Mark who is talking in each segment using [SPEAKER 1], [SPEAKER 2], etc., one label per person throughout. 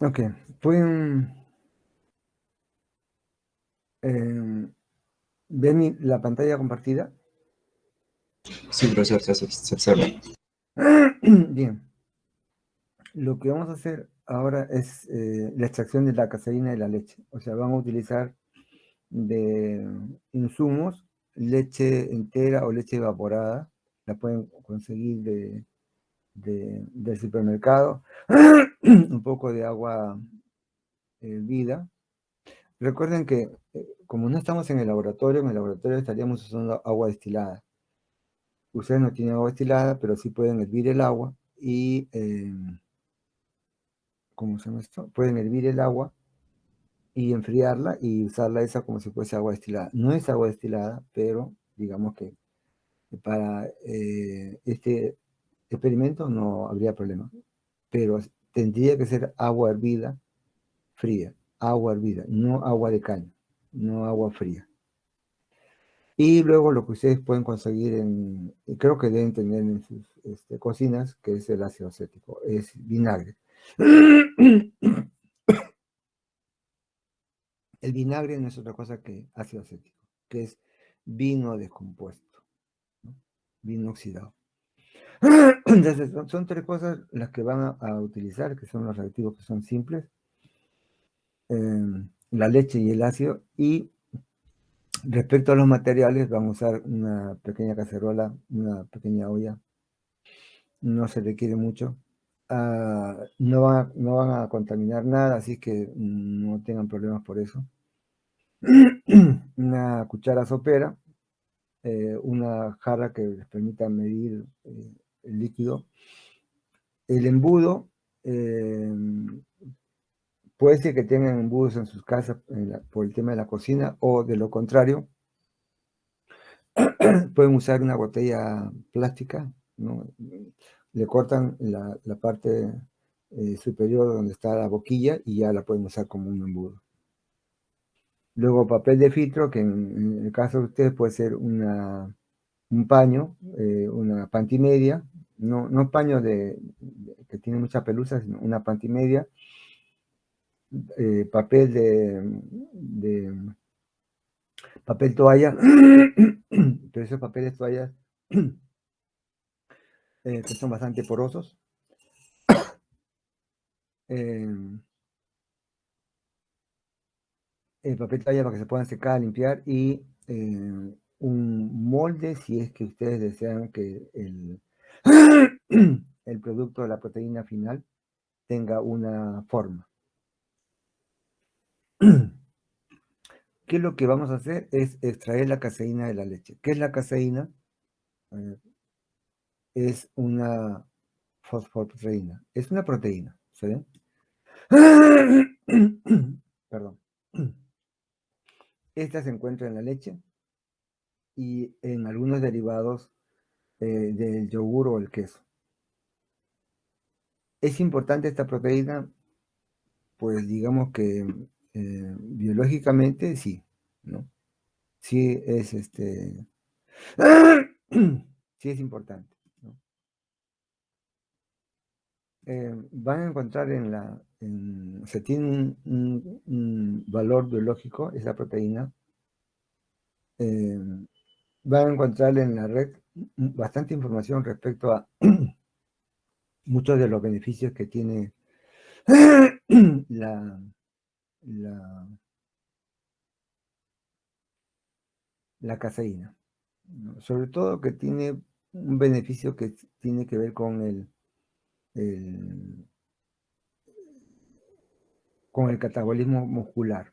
[SPEAKER 1] Ok, pueden ver la pantalla compartida.
[SPEAKER 2] Sí, profesor, se observa.
[SPEAKER 1] Bien, lo que vamos a hacer ahora es la extracción de la caseína de la leche. O sea, vamos a utilizar de insumos leche entera o leche evaporada. La pueden conseguir del supermercado. Un poco de agua hervida. Recuerden que como no estamos en el laboratorio estaríamos usando agua destilada. Ustedes no tienen agua destilada, pero sí pueden hervir el agua y, ¿cómo se llama esto? Pueden hervir el agua y enfriarla y usarla esa como si fuese agua destilada. No es agua destilada, pero digamos que para este experimento no habría problema. Pero tendría que ser agua hervida, fría. Agua hervida, no agua de caña, no agua fría. Y luego lo que ustedes pueden conseguir creo que deben tener en sus cocinas, que es el ácido acético, es vinagre. El vinagre no es otra cosa que ácido acético, que es vino descompuesto, ¿no? Vino oxidado. Entonces, son tres cosas las que van a utilizar, que son los reactivos que son simples, la leche y el ácido, y respecto a los materiales, van a usar una pequeña cacerola, una pequeña olla, no se requiere mucho. No van a contaminar nada, así que no tengan problemas por eso. Una cuchara sopera, una jarra que les permita medir el líquido. El embudo, puede ser que tengan embudos en sus casas por el tema de la cocina, o de lo contrario, pueden usar una botella plástica, ¿no? Le cortan la parte superior donde está la boquilla y ya la pueden usar como un embudo. Luego papel de filtro, que en el caso de ustedes puede ser un paño, una pantimedia, no paño que tiene mucha pelusa, sino una pantimedia, papel papel toalla, pero esos papeles toallas que son bastante porosos. El papel toalla para que se puedan secar, limpiar, y un molde si es que ustedes desean que el producto de la proteína final tenga una forma. ¿Qué es lo que vamos a hacer? Es extraer la caseína de la leche. ¿Qué es la caseína? Es una fosfoproteína. Es una proteína. ¿Se ven? Perdón. Esta se encuentra en la leche y en algunos derivados del yogur o el queso. ¿Es importante esta proteína? Pues digamos que biológicamente sí, ¿no? Sí es sí es importante, ¿no? Van a encontrar se tiene un valor biológico, esa proteína. Van a encontrar en la red bastante información respecto a muchos de los beneficios que tiene la, la, la caseína, ¿no? Sobre todo que tiene un beneficio que tiene que ver el, con el catabolismo muscular.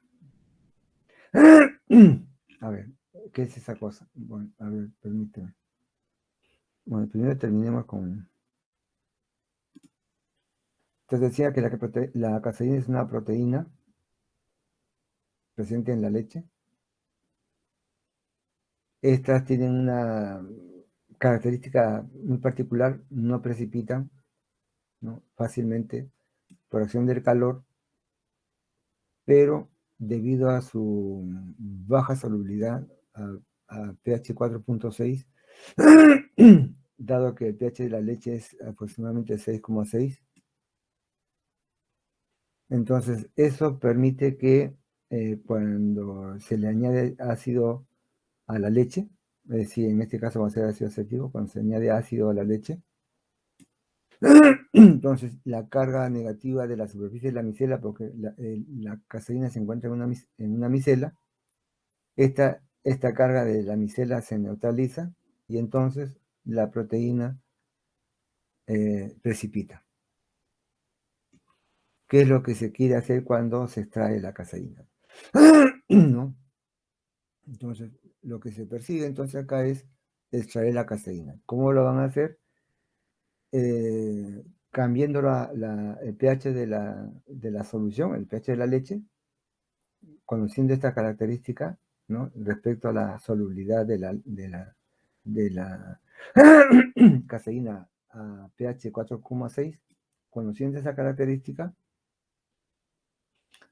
[SPEAKER 1] A ver, ¿qué es esa cosa? Bueno, a ver, permíteme. Bueno, primero terminemos con... Entonces decía que la caseína es una proteína presente en la leche. Estas tienen una característica muy particular, no precipitan, ¿no?, fácilmente por acción del calor, pero debido a su baja solubilidad a pH 4.6, dado que el pH de la leche es aproximadamente 6,6, Entonces, eso permite que cuando se le añade ácido a la leche, es decir, en este caso va a ser ácido acético, cuando se añade ácido a la leche, entonces la carga negativa de la superficie de la micela, porque la caseína se encuentra en una micela, esta carga de la micela se neutraliza y entonces la proteína precipita. ¿Qué es lo que se quiere hacer cuando se extrae la caseína? ¿No? Entonces, lo que se persigue entonces acá es extraer la caseína. ¿Cómo lo van a hacer? Cambiando el pH de la solución, el pH de la leche, conociendo esta característica, ¿no? Respecto a la solubilidad de la caseína a pH 4,6, conociendo esa característica,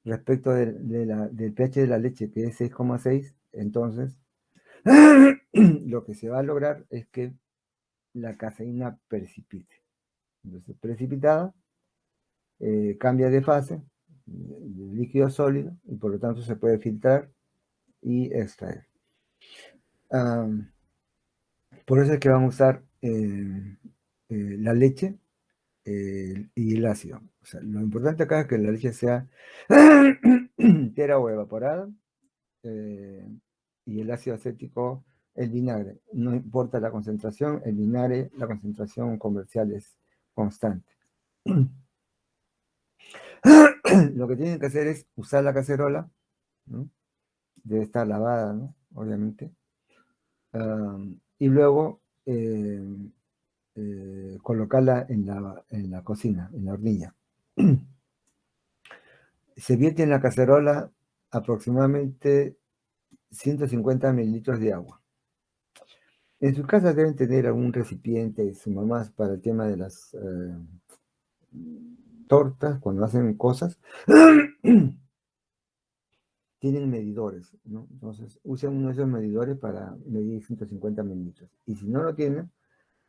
[SPEAKER 1] respecto del pH de la leche, que es 6,6, entonces lo que se va a lograr es que la caseína precipite. Entonces, precipitada, cambia de fase, de líquido a sólido, y por lo tanto se puede filtrar y extraer. Por eso es que vamos a usar la leche y el ácido. O sea, lo importante acá es que la leche sea entera o evaporada, y el ácido acético, el vinagre. No importa la concentración, el vinagre, la concentración comercial es constante. Lo que tienen que hacer es usar la cacerola, ¿no? Debe estar lavada, ¿no? Obviamente. Y luego colocarla en la cocina, en la hornilla. Se vierte en la cacerola aproximadamente 150 mililitros de agua. En su casa deben tener algún recipiente, su mamá, para el tema de las tortas, cuando hacen cosas. Tienen medidores, ¿no? Entonces, usen uno de esos medidores para medir 150 mililitros. Y si no lo tienen,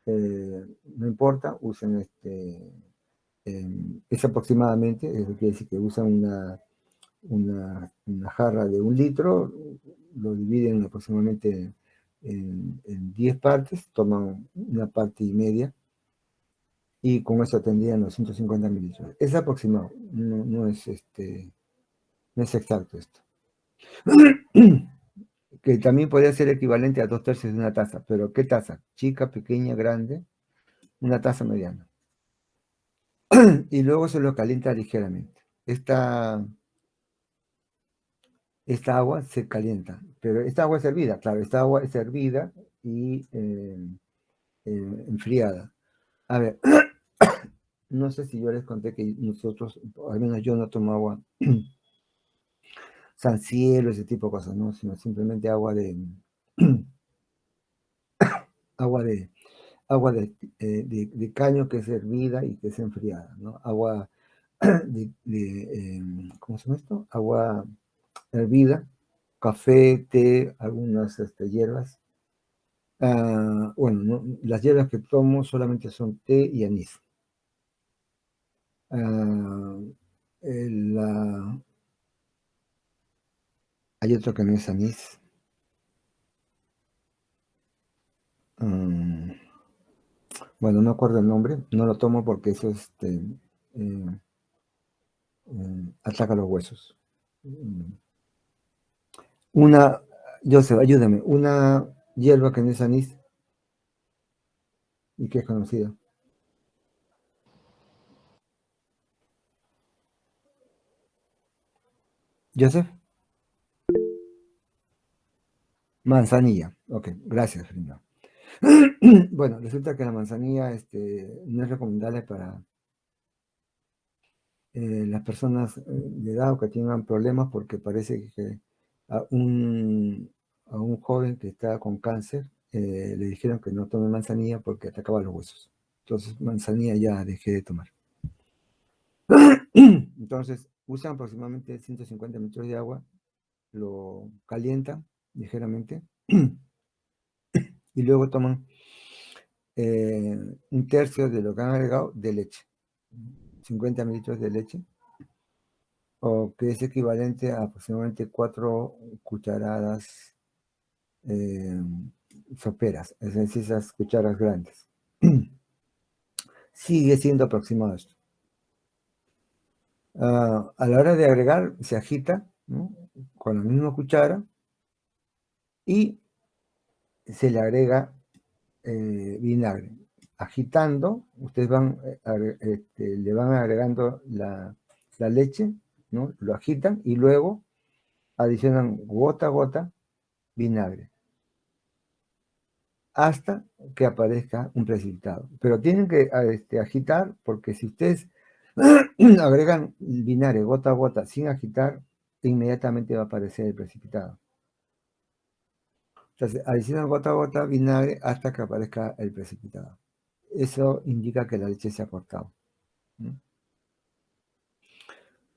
[SPEAKER 1] no importa, usen es aproximadamente, eso quiere decir que usan una jarra de 1 litro, lo dividen aproximadamente en 10 partes, toman una parte y media, y con eso tendrían los 150 mililitros. Es aproximado, no es exacto esto. Que también podría ser equivalente a 2/3 de una taza, pero ¿qué taza? Chica, pequeña, grande, una taza mediana. Y luego se lo calienta ligeramente. Esta agua se calienta, pero esta agua es hervida, claro, esta agua es hervida y enfriada. A ver, no sé si yo les conté que nosotros, al menos yo no tomo agua San Cielo, ese tipo de cosas, ¿no? Sino simplemente agua de agua de agua de caño que es hervida y que es enfriada, ¿no? Agua ¿cómo se llama esto? Agua hervida, café, té, algunas hierbas. Bueno, las hierbas que tomo solamente son té y anís. Hay otro que no es anís. Bueno, no me acuerdo el nombre, no lo tomo porque eso ataca los huesos. Joseph, ayúdame, una hierba que no es anís y que es conocida. Joseph, manzanilla. Ok, gracias, Frida. Bueno, resulta que la manzanilla no es recomendable para las personas de edad o que tengan problemas, porque parece que a un joven que está con cáncer le dijeron que no tome manzanilla porque atacaba los huesos. Entonces, manzanilla ya dejé de tomar. Entonces, usan aproximadamente 150 litros de agua, lo calientan ligeramente y luego toman 1/3 de lo que han agregado de leche, 50 mililitros de leche, o que es equivalente a aproximadamente 4 cucharadas soperas, es decir, esas cucharas grandes. Sigue siendo aproximado esto. A la hora de agregar, se agita, ¿no?, con la misma cuchara y se le agrega vinagre. Agitando, ustedes le van agregando la leche, ¿no? Lo agitan y luego adicionan gota a gota vinagre hasta que aparezca un precipitado. Pero tienen que agitar, porque si ustedes agregan vinagre gota a gota sin agitar, inmediatamente va a aparecer el precipitado. Entonces, adicionan gota a gota vinagre hasta que aparezca el precipitado. Eso indica que la leche se ha cortado, ¿no?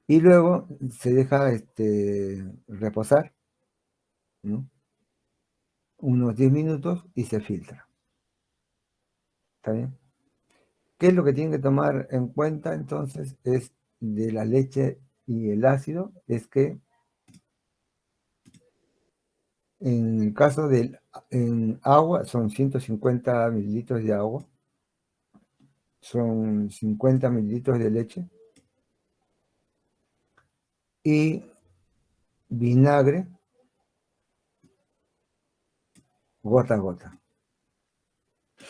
[SPEAKER 1] Y luego se deja reposar, ¿no?, unos 10 minutos y se filtra. ¿Está bien? ¿Qué es lo que tienen que tomar en cuenta entonces? Es de la leche y el ácido, es que en el caso del agua, son 150 mililitros de agua, son 50 mililitros de leche y vinagre gota a gota.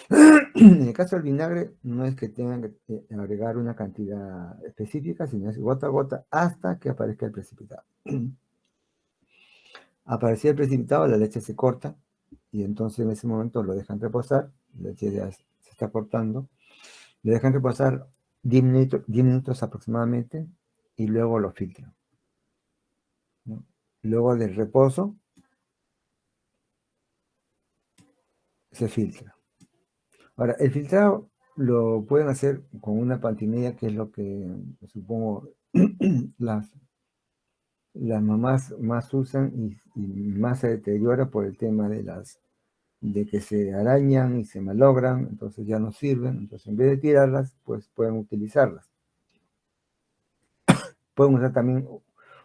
[SPEAKER 1] En el caso del vinagre, no es que tengan que agregar una cantidad específica, sino es gota a gota hasta que aparezca el precipitado. Aparecía el precipitado, la leche se corta y entonces en ese momento lo dejan reposar, la leche ya se está cortando, le dejan reposar 10 minutos aproximadamente y luego lo filtran, ¿no? Luego del reposo se filtra. Ahora, el filtrado lo pueden hacer con una pantinella, que es lo que supongo las mamás más usan y más se deteriora por el tema de que se arañan y se malogran, entonces ya no sirven. Entonces, en vez de tirarlas, pues pueden utilizarlas. Pueden usar también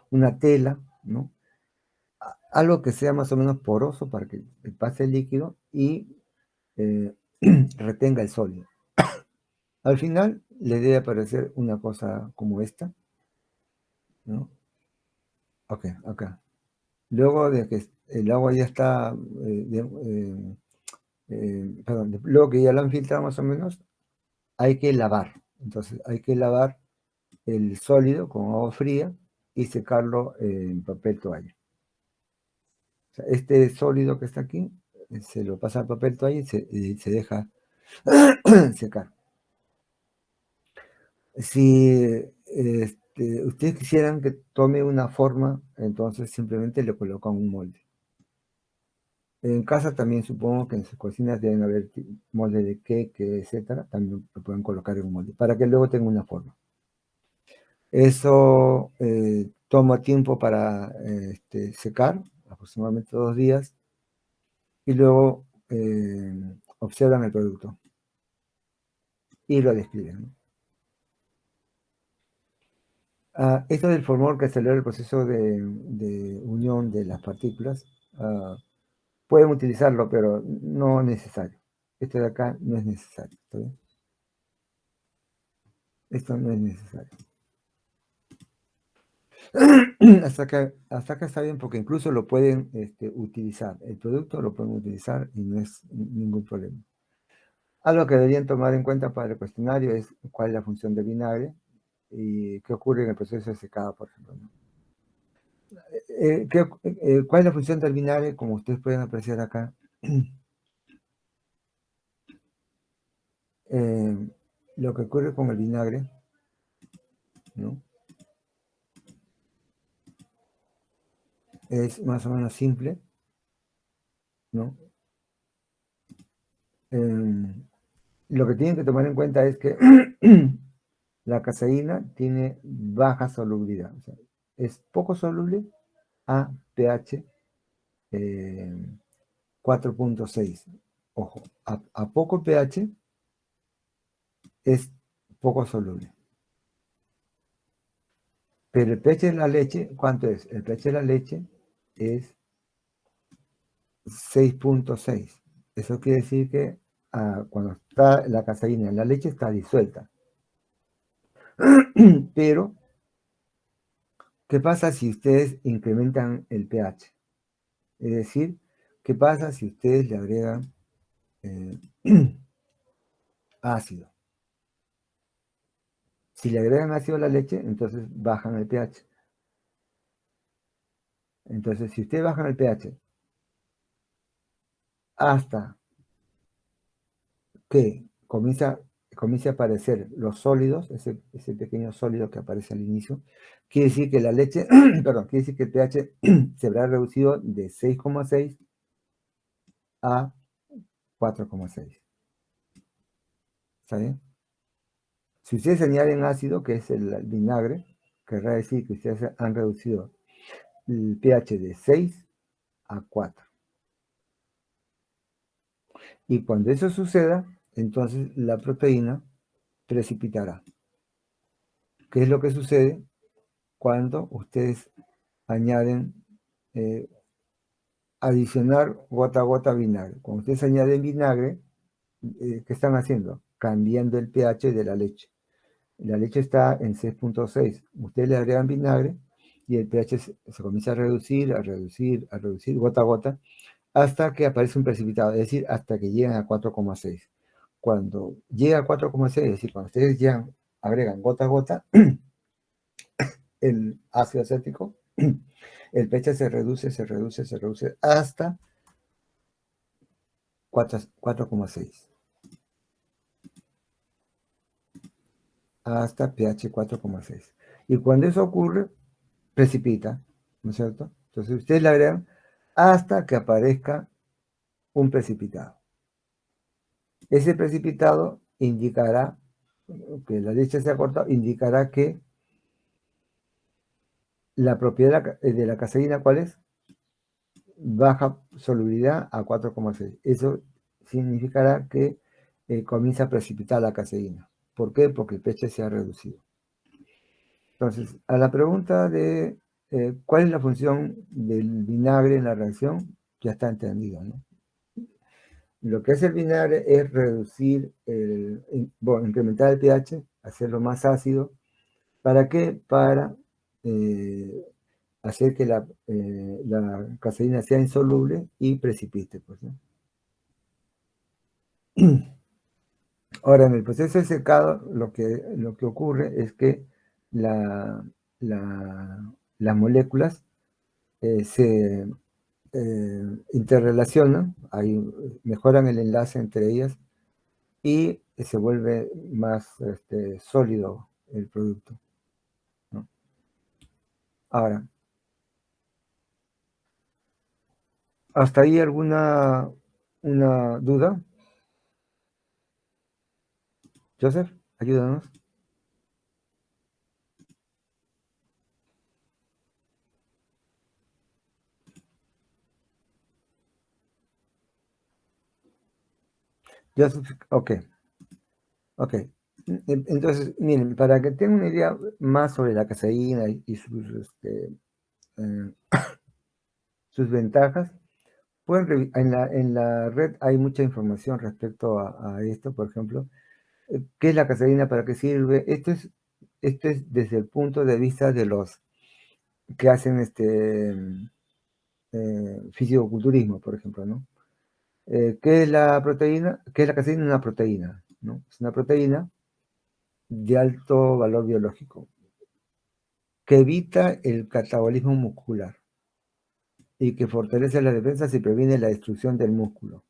[SPEAKER 1] una tela, ¿no?, algo que sea más o menos poroso para que pase el líquido y retenga el sólido. Al final le debe aparecer una cosa como esta, ¿no? Ok, acá. Luego de que el agua ya está, perdón, luego que ya la han filtrado más o menos, hay que lavar. Entonces hay que lavar el sólido con agua fría y secarlo en papel toalla. O sea, este sólido que está aquí, se lo pasa al papel toalla y se deja secar. Si ustedes quisieran que tome una forma, entonces simplemente le colocan un molde. En casa también supongo que en sus cocinas deben haber moldes de queque, etcétera. También lo pueden colocar en un molde para que luego tenga una forma. Eso toma tiempo para secar, aproximadamente 2 días, y luego observan el producto y lo describen, ¿no? Esto del formol que acelera el proceso de unión de las partículas, pueden utilizarlo, pero no es necesario. Esto de acá no es necesario, ¿está bien? Esto no es necesario. Hasta acá está bien, porque incluso lo pueden utilizar. El producto lo pueden utilizar y no es ningún problema. Algo que deberían tomar en cuenta para el cuestionario es cuál es la función del vinagre y qué ocurre en el proceso de secado, por ejemplo, ¿no? ¿Cuál es la función del vinagre? Como ustedes pueden apreciar acá, lo que ocurre con el vinagre, ¿no?, es más o menos simple, ¿no? Lo que tienen que tomar en cuenta es que la caseína tiene baja solubilidad, o sea, es poco soluble a pH 4.6. Ojo, a poco pH es poco soluble. Pero el pH de la leche, ¿cuánto es? El pH de la leche es 6.6. Eso quiere decir que cuando está la caseína en la leche está disuelta. Pero, ¿qué pasa si ustedes incrementan el pH? Es decir, ¿qué pasa si ustedes le agregan ácido? Si le agregan ácido a la leche, entonces bajan el pH. Entonces, si ustedes bajan el pH hasta que comience a aparecer los sólidos, ese pequeño sólido que aparece al inicio, quiere decir que la leche, perdón, quiere decir que el pH se habrá reducido de 6,6 a 4,6. ¿Está bien? Si ustedes añaden ácido, que es el vinagre, querrá decir que ustedes han reducido el pH de 6 a 4. Y cuando eso suceda, entonces la proteína precipitará. ¿Qué es lo que sucede cuando ustedes añaden, adicionar gota a gota vinagre? Cuando ustedes añaden vinagre, ¿qué están haciendo? Cambiando el pH de la leche. La leche está en 6.6. Ustedes le agregan vinagre y el pH se comienza a reducir, gota a gota, hasta que aparece un precipitado, es decir, hasta que llegan a 4,6. Cuando llega a 4,6, es decir, cuando ustedes ya agregan gota a gota el ácido acético, el pH se reduce hasta 4,6. Hasta pH 4,6. Y cuando eso ocurre, precipita, ¿no es cierto? Entonces ustedes le agregan hasta que aparezca un precipitado. Ese precipitado indicará que la leche se ha cortado, indicará que la propiedad de la caseína, ¿cuál es? Baja solubilidad a 4,6. Eso significará que comienza a precipitar la caseína. ¿Por qué? Porque el pH se ha reducido. Entonces, a la pregunta de cuál es la función del vinagre en la reacción, ya está entendido, ¿no? Lo que hace el vinagre es reducir, incrementar el pH, hacerlo más ácido. ¿Para qué? Para hacer que la caseína sea insoluble y precipite, pues, ¿no? Ahora, en el proceso de secado, lo que ocurre es que las moléculas se interrelacionan, mejoran el enlace entre ellas y se vuelve más sólido el producto, ¿no? Ahora, ¿hasta ahí alguna una duda? Joseph, ayúdanos. Joseph, ok. Entonces, miren, para que tengan una idea más sobre la caseína y eh, sus ventajas, en la red hay mucha información respecto a esto. Por ejemplo, ¿qué es la caseína? ¿Para qué sirve? Esto es desde el punto de vista de los que hacen fisicoculturismo, por ejemplo, ¿no? ¿Qué es la proteína? ¿Qué es la caseína? Una proteína, ¿no? Es una proteína de alto valor biológico que evita el catabolismo muscular y que fortalece las defensas y previene la destrucción del músculo.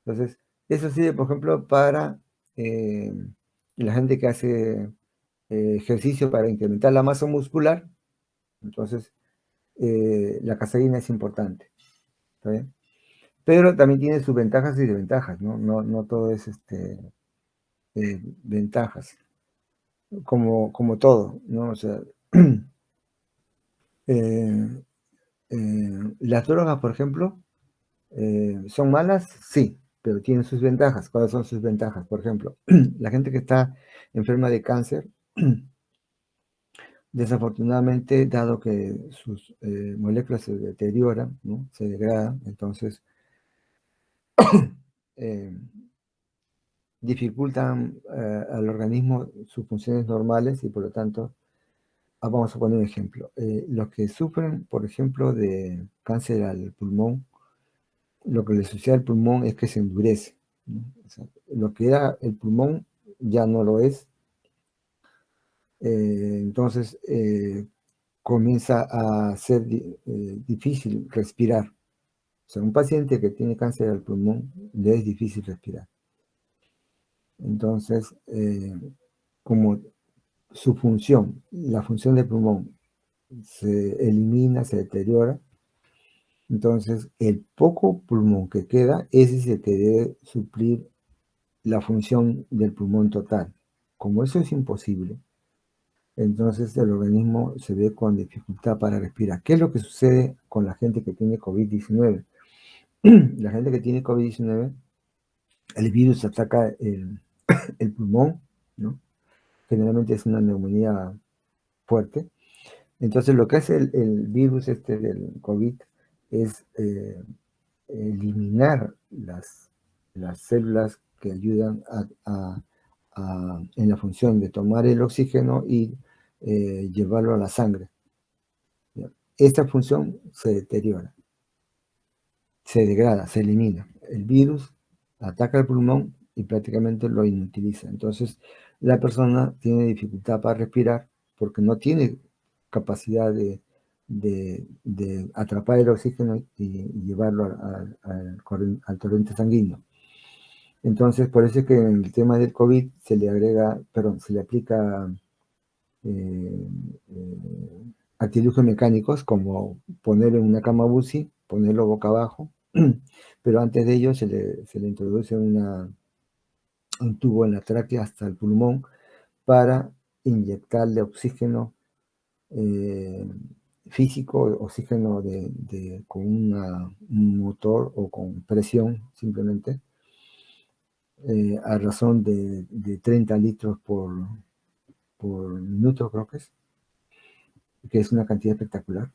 [SPEAKER 1] Entonces, eso sirve, por ejemplo, para la gente que hace ejercicio para incrementar la masa muscular. Entonces, la caseína es importante, ¿está bien? Pero también tiene sus ventajas y desventajas, ¿no? No todo es ventajas, como todo, ¿no? O sea, las drogas, por ejemplo, ¿son malas? Sí, pero tienen sus ventajas. ¿Cuáles son sus ventajas? Por ejemplo, la gente que está enferma de cáncer Desafortunadamente, dado que sus moléculas se deterioran, ¿no? Se degradan, entonces eh, dificultan al organismo sus funciones normales y por lo tanto, vamos a poner un ejemplo. Los que sufren, por ejemplo, de cáncer al pulmón, lo que le sucede al pulmón es que se endurece, ¿no? O sea, lo que era el pulmón ya no lo es. Entonces comienza a ser difícil respirar. O sea, un paciente que tiene cáncer al pulmón le es difícil respirar. Entonces, como su función, la función del pulmón se elimina, se deteriora, entonces el poco pulmón que queda, ese es el que debe suplir la función del pulmón total. Como eso es imposible, entonces el organismo se ve con dificultad para respirar. ¿Qué es lo que sucede con la gente que tiene COVID-19? La gente que tiene COVID-19, el virus ataca el pulmón, ¿no? Generalmente es una neumonía fuerte. Entonces lo que hace el virus este del COVID es eliminar las células que ayudan en la función de tomar el oxígeno y llevarlo a la sangre. ¿Ya? Esta función se deteriora, se degrada, se elimina. El virus ataca el pulmón y prácticamente lo inutiliza. Entonces, la persona tiene dificultad para respirar porque no tiene capacidad de atrapar el oxígeno y llevarlo al torrente sanguíneo. Entonces, por eso es que en el tema del COVID se le agrega, perdón, se le aplica eh, artilugios mecánicos como ponerlo en una cama UCI, ponerlo boca abajo, pero antes de ello se le introduce un tubo en la tráquea hasta el pulmón para inyectarle oxígeno físico, oxígeno con un motor o con presión simplemente, a razón de 30 litros por minuto, creo que es una cantidad espectacular,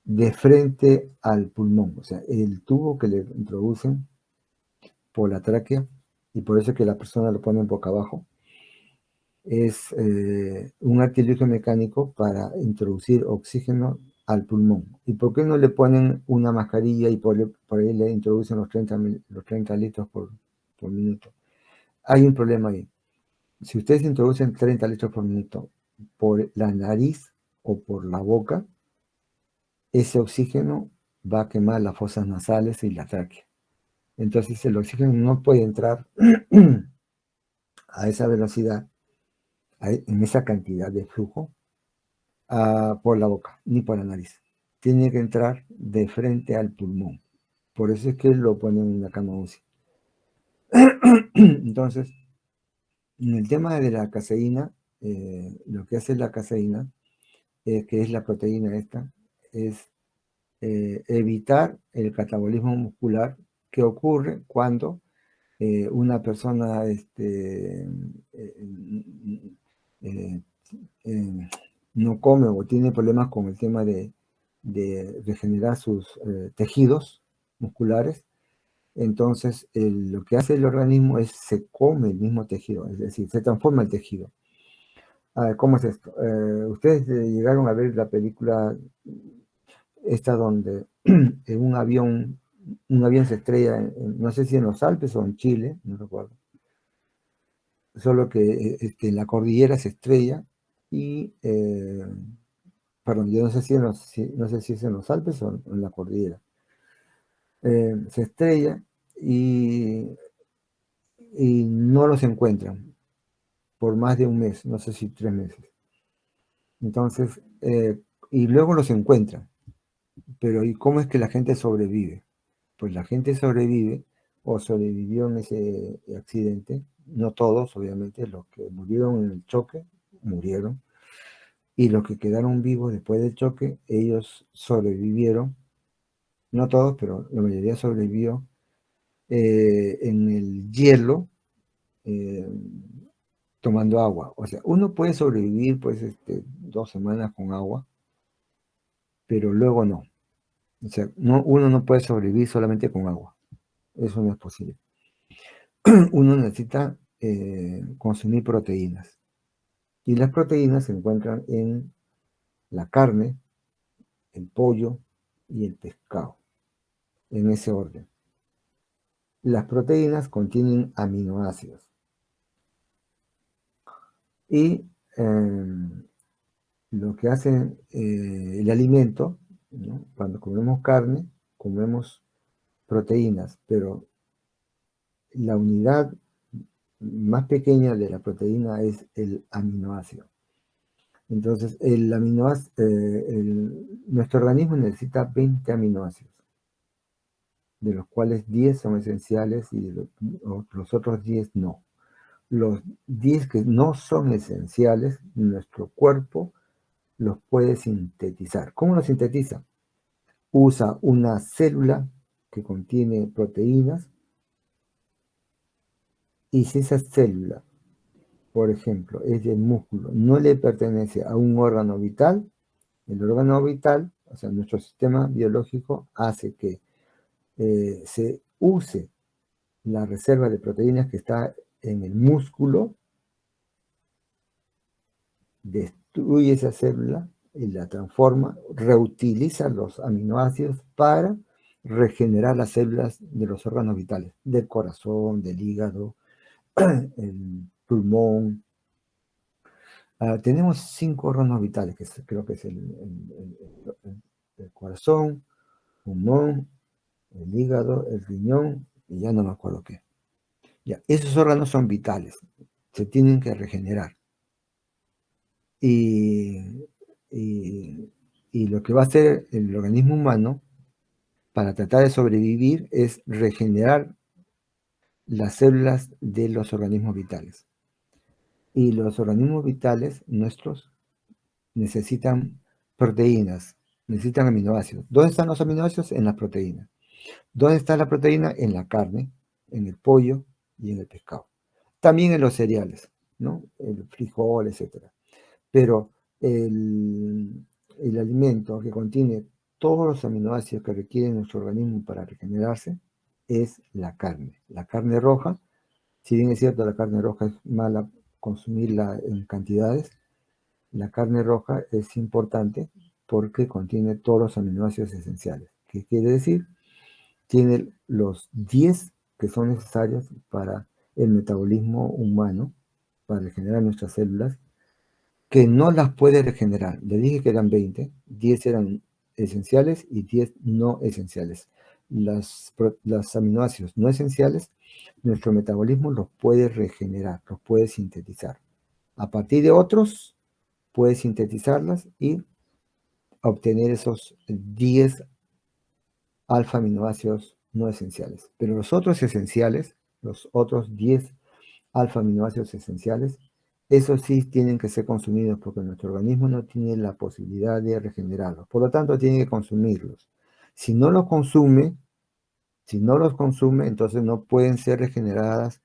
[SPEAKER 1] de frente al pulmón. O sea, el tubo que le introducen por la tráquea, y por eso es que la persona lo pone boca abajo, es un artilugio mecánico para introducir oxígeno al pulmón. ¿Y por qué no le ponen una mascarilla y por ahí le introducen los 30 litros por minuto? Hay un problema ahí. Si ustedes introducen 30 litros por minuto por la nariz o por la boca, ese oxígeno va a quemar las fosas nasales y la tráquea. Entonces el oxígeno no puede entrar a esa velocidad, en esa cantidad de flujo, por la boca, ni por la nariz. Tiene que entrar de frente al pulmón. Por eso es que lo ponen en la cama UCI. Entonces, en el tema de la caseína, lo que hace la caseína, que es la proteína esta, es evitar el catabolismo muscular que ocurre cuando una persona eh, no come o tiene problemas con el tema de regenerar sus tejidos musculares. Entonces lo que hace el organismo es se come el mismo tejido, es decir, se transforma el tejido. ¿Cómo es esto? Ustedes llegaron a ver la película esta donde en un avión se estrella, no sé si en los Alpes o en Chile, no recuerdo. Solo que en la cordillera se estrella y, perdón, yo no sé no sé si es en los Alpes o en la cordillera. Se estrella y no los encuentran por más de un mes, no sé si 3 meses. Entonces, y luego los encuentran. Pero ¿y cómo es que la gente sobrevive? Pues la gente sobrevive o sobrevivió en ese accidente, no todos, obviamente, los que murieron en el choque, murieron, y los que quedaron vivos después del choque, ellos sobrevivieron, no todos, pero la mayoría sobrevivió en el hielo, eh, tomando agua. O sea, uno puede sobrevivir pues 2 semanas con agua, pero luego no. O sea, uno no puede sobrevivir solamente con agua. Eso no es posible. Uno necesita consumir proteínas. Y las proteínas se encuentran en la carne, el pollo y el pescado, en ese orden. Las proteínas contienen aminoácidos. Y lo que hace el alimento, ¿no? Cuando comemos carne, comemos proteínas, pero la unidad más pequeña de la proteína es el aminoácido. Entonces, nuestro organismo necesita 20 aminoácidos, de los cuales 10 son esenciales y los otros 10 no. Los 10 que no son esenciales, nuestro cuerpo los puede sintetizar. ¿Cómo los sintetiza? Usa una célula que contiene proteínas, y si esa célula, por ejemplo, es del músculo, no le pertenece a un órgano vital, el órgano vital, o sea, nuestro sistema biológico hace que se use la reserva de proteínas que está en el músculo, destruye esa célula y la transforma, reutiliza los aminoácidos para regenerar las células de los órganos vitales, del corazón, del hígado, el pulmón. Tenemos 5 órganos vitales, que creo que es el corazón, pulmón, el hígado, el riñón, y ya no me acuerdo qué. Ya, esos órganos son vitales, se tienen que regenerar. Y, y lo que va a hacer el organismo humano para tratar de sobrevivir es regenerar las células de los organismos vitales. Y los organismos vitales nuestros necesitan proteínas, necesitan aminoácidos. ¿Dónde están los aminoácidos? En las proteínas. ¿Dónde está la proteína? En la carne, en el pollo y en el pescado. También en los cereales, ¿no? El frijol, etc. Pero el alimento que contiene todos los aminoácidos que requiere nuestro organismo para regenerarse es la carne. La carne roja, si bien es cierto, la carne roja es mala consumirla en cantidades, la carne roja es importante porque contiene todos los aminoácidos esenciales. ¿Qué quiere decir? Tiene los 10 que son necesarios para el metabolismo humano, para regenerar nuestras células, que no las puede regenerar. Le dije que eran 20, 10 eran esenciales y 10 no esenciales. Los aminoácidos no esenciales, nuestro metabolismo los puede regenerar, los puede sintetizar. A partir de otros, puede sintetizarlas y obtener esos 10 alfa aminoácidos no esenciales. Pero los otros esenciales, los otros 10 alfa aminoácidos esenciales, esos sí tienen que ser consumidos porque nuestro organismo no tiene la posibilidad de regenerarlos. Por lo tanto, tiene que consumirlos. Si no los consume, entonces no pueden ser regeneradas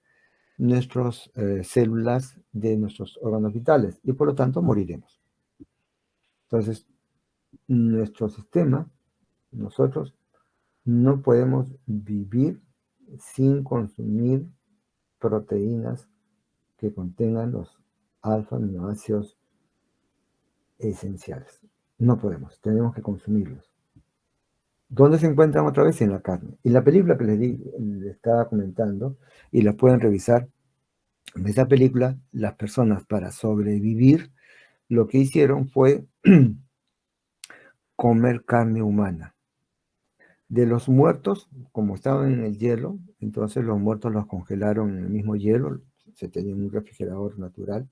[SPEAKER 1] nuestras células de nuestros órganos vitales y por lo tanto moriremos. Entonces, nuestro sistema, nosotros, no podemos vivir sin consumir proteínas que contengan los alfa aminoácidos esenciales. No podemos, tenemos que consumirlos. ¿Dónde se encuentran otra vez? En la carne. Y la película que les estaba comentando, y la pueden revisar, en esa película, las personas para sobrevivir, lo que hicieron fue comer carne humana. De los muertos, como estaban en el hielo, entonces los muertos los congelaron en el mismo hielo, se tenía un refrigerador natural,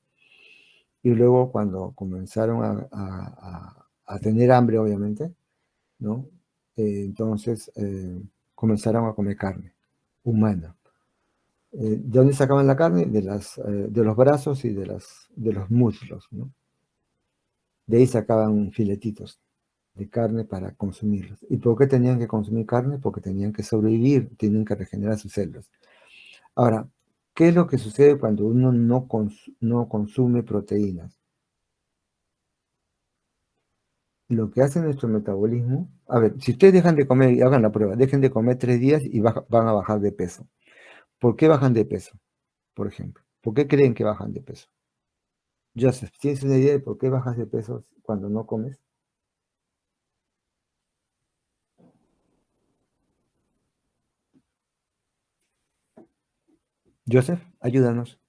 [SPEAKER 1] y luego cuando comenzaron a tener hambre, obviamente, ¿no? Entonces comenzaron a comer carne humana. ¿De dónde sacaban la carne? De los brazos y de los muslos, ¿no? De ahí sacaban filetitos de carne para consumirlos. ¿Y por qué tenían que consumir carne? Porque tenían que sobrevivir, tenían que regenerar sus células. Ahora, ¿Qué es lo que sucede cuando uno no consume proteínas? Lo que hace nuestro metabolismo, a ver, si ustedes dejan de comer, y hagan la prueba, dejen de comer 3 días y van a bajar de peso. ¿Por qué bajan de peso, por ejemplo? ¿Por qué creen que bajan de peso? Joseph, ¿tienes una idea de por qué bajas de peso cuando no comes? Joseph, ayúdanos.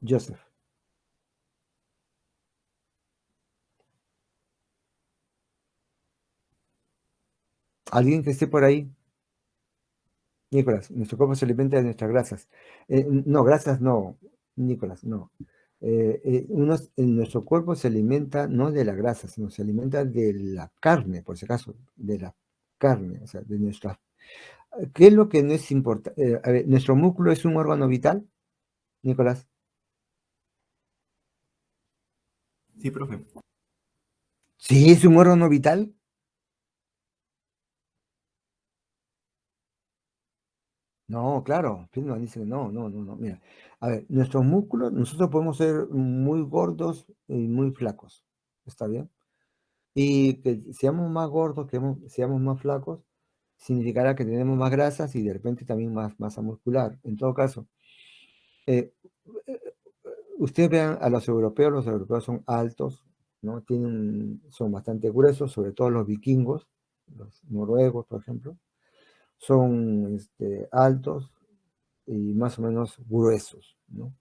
[SPEAKER 1] Joseph, ¿alguien que esté por ahí? Nicolás, nuestro cuerpo se alimenta de nuestras grasas. No, grasas no, Nicolás, no. Nuestro cuerpo se alimenta no de la grasa, sino se alimenta de la carne, por si acaso, de la carne, o sea, de nuestra. ¿Qué es lo que no es importante? A ver, ¿nuestro músculo es un órgano vital, Nicolás?
[SPEAKER 2] Sí, profe.
[SPEAKER 1] Sí, es un órgano vital. No, claro, Friedman dice que no, no, no, no. Mira, a ver, nuestros músculos, nosotros podemos ser muy gordos y muy flacos, ¿está bien? Y que seamos más gordos, seamos más flacos, significará que tenemos más grasas y de repente también más masa muscular. En todo caso, eh, eh, ustedes vean a los europeos son altos, ¿no? Son bastante gruesos, sobre todo los vikingos, los noruegos, por ejemplo, son altos y más o menos gruesos, ¿no?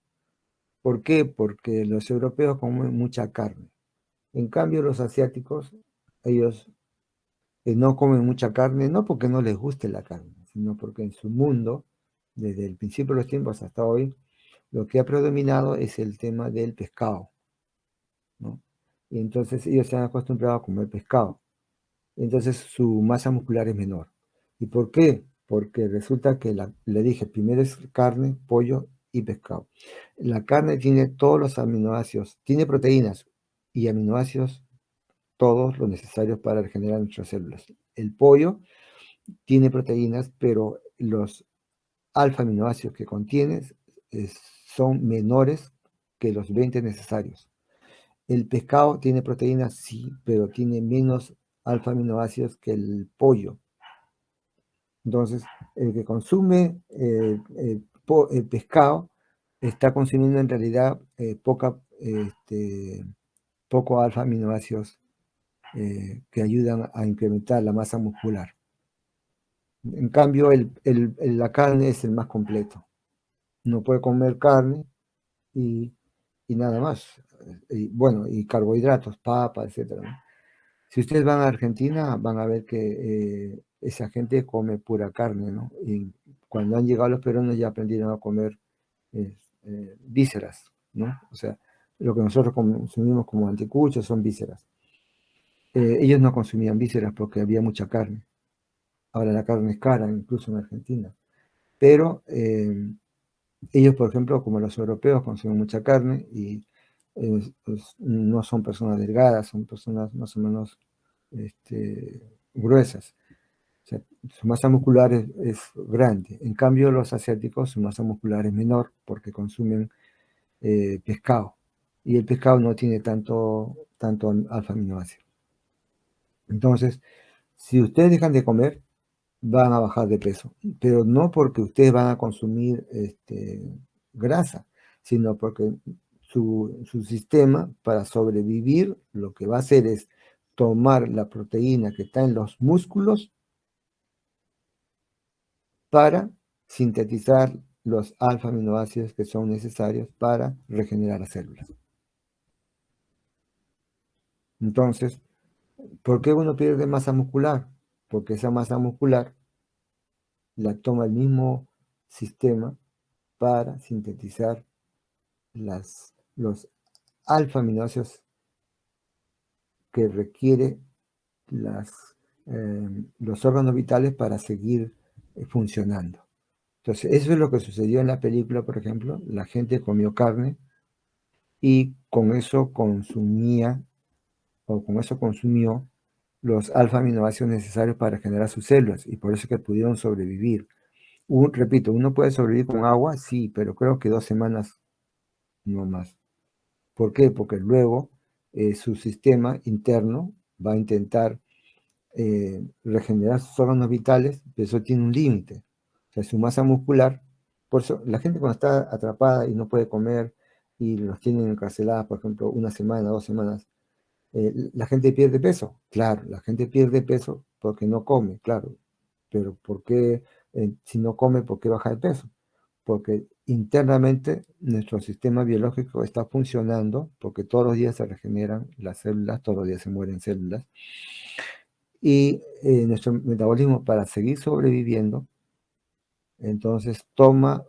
[SPEAKER 1] ¿Por qué? Porque los europeos comen mucha carne. En cambio, los asiáticos, ellos no comen mucha carne, no porque no les guste la carne, sino porque en su mundo, desde el principio de los tiempos hasta hoy, lo que ha predominado es el tema del pescado, ¿no? Y entonces ellos se han acostumbrado a comer pescado. Entonces su masa muscular es menor. ¿Y por qué? Porque resulta que le dije, primero es carne, pollo y pescado. La carne tiene todos los aminoácidos, tiene proteínas y aminoácidos, todos los necesarios para regenerar nuestras células. El pollo tiene proteínas, pero los alfa aminoácidos que contiene son menores que los 20 necesarios. El pescado tiene proteínas, sí, pero tiene menos alfa aminoácidos que el pollo. Entonces, el que consume el pescado está consumiendo en realidad poco alfa aminoácidos que ayudan a incrementar la masa muscular. En cambio, la carne es el más completo. No puede comer carne y, y nada más. Y, bueno, y carbohidratos, papa, etcétera, ¿no? Si ustedes van a Argentina, van a ver que esa gente come pura carne, ¿no? Y cuando han llegado los peruanos ya aprendieron a comer vísceras, ¿no? O sea, lo que nosotros consumimos como anticuchos son vísceras. Ellos no consumían vísceras porque había mucha carne. Ahora la carne es cara, incluso en Argentina. Pero ellos, por ejemplo, como los europeos, consumen mucha carne y pues, no son personas delgadas, son personas más o menos gruesas. O sea, su masa muscular es grande. En cambio, los asiáticos, su masa muscular es menor porque consumen pescado. Y el pescado no tiene tanto alfa aminoácido. Entonces, si ustedes dejan de comer, van a bajar de peso, pero no porque ustedes van a consumir grasa, sino porque su sistema para sobrevivir lo que va a hacer es tomar la proteína que está en los músculos para sintetizar los alfa aminoácidos que son necesarios para regenerar las células. Entonces, ¿por qué uno pierde masa muscular? Porque esa masa muscular la toma el mismo sistema para sintetizar los alfa aminoácidos que requiere los órganos vitales para seguir funcionando. Entonces, eso es lo que sucedió en la película, por ejemplo. La gente comió carne y con eso consumía, o con eso consumió los alfa-aminoácidos necesarios para generar sus células, y por eso es que pudieron sobrevivir. Repito, ¿uno puede sobrevivir con agua? Sí, pero creo que 2 semanas no más. ¿Por qué? Porque luego su sistema interno va a intentar regenerar sus órganos vitales, pero eso tiene un límite. O sea, su masa muscular, por eso la gente cuando está atrapada y no puede comer y los tienen encarceladas, por ejemplo, 1 semana, 2 semanas, la gente pierde peso. Claro, la gente pierde peso porque no come, claro. Pero ¿por qué, si no come, por qué baja de peso? Porque internamente nuestro sistema biológico está funcionando, porque todos los días se regeneran las células, todos los días se mueren células, y nuestro metabolismo, para seguir sobreviviendo, entonces toma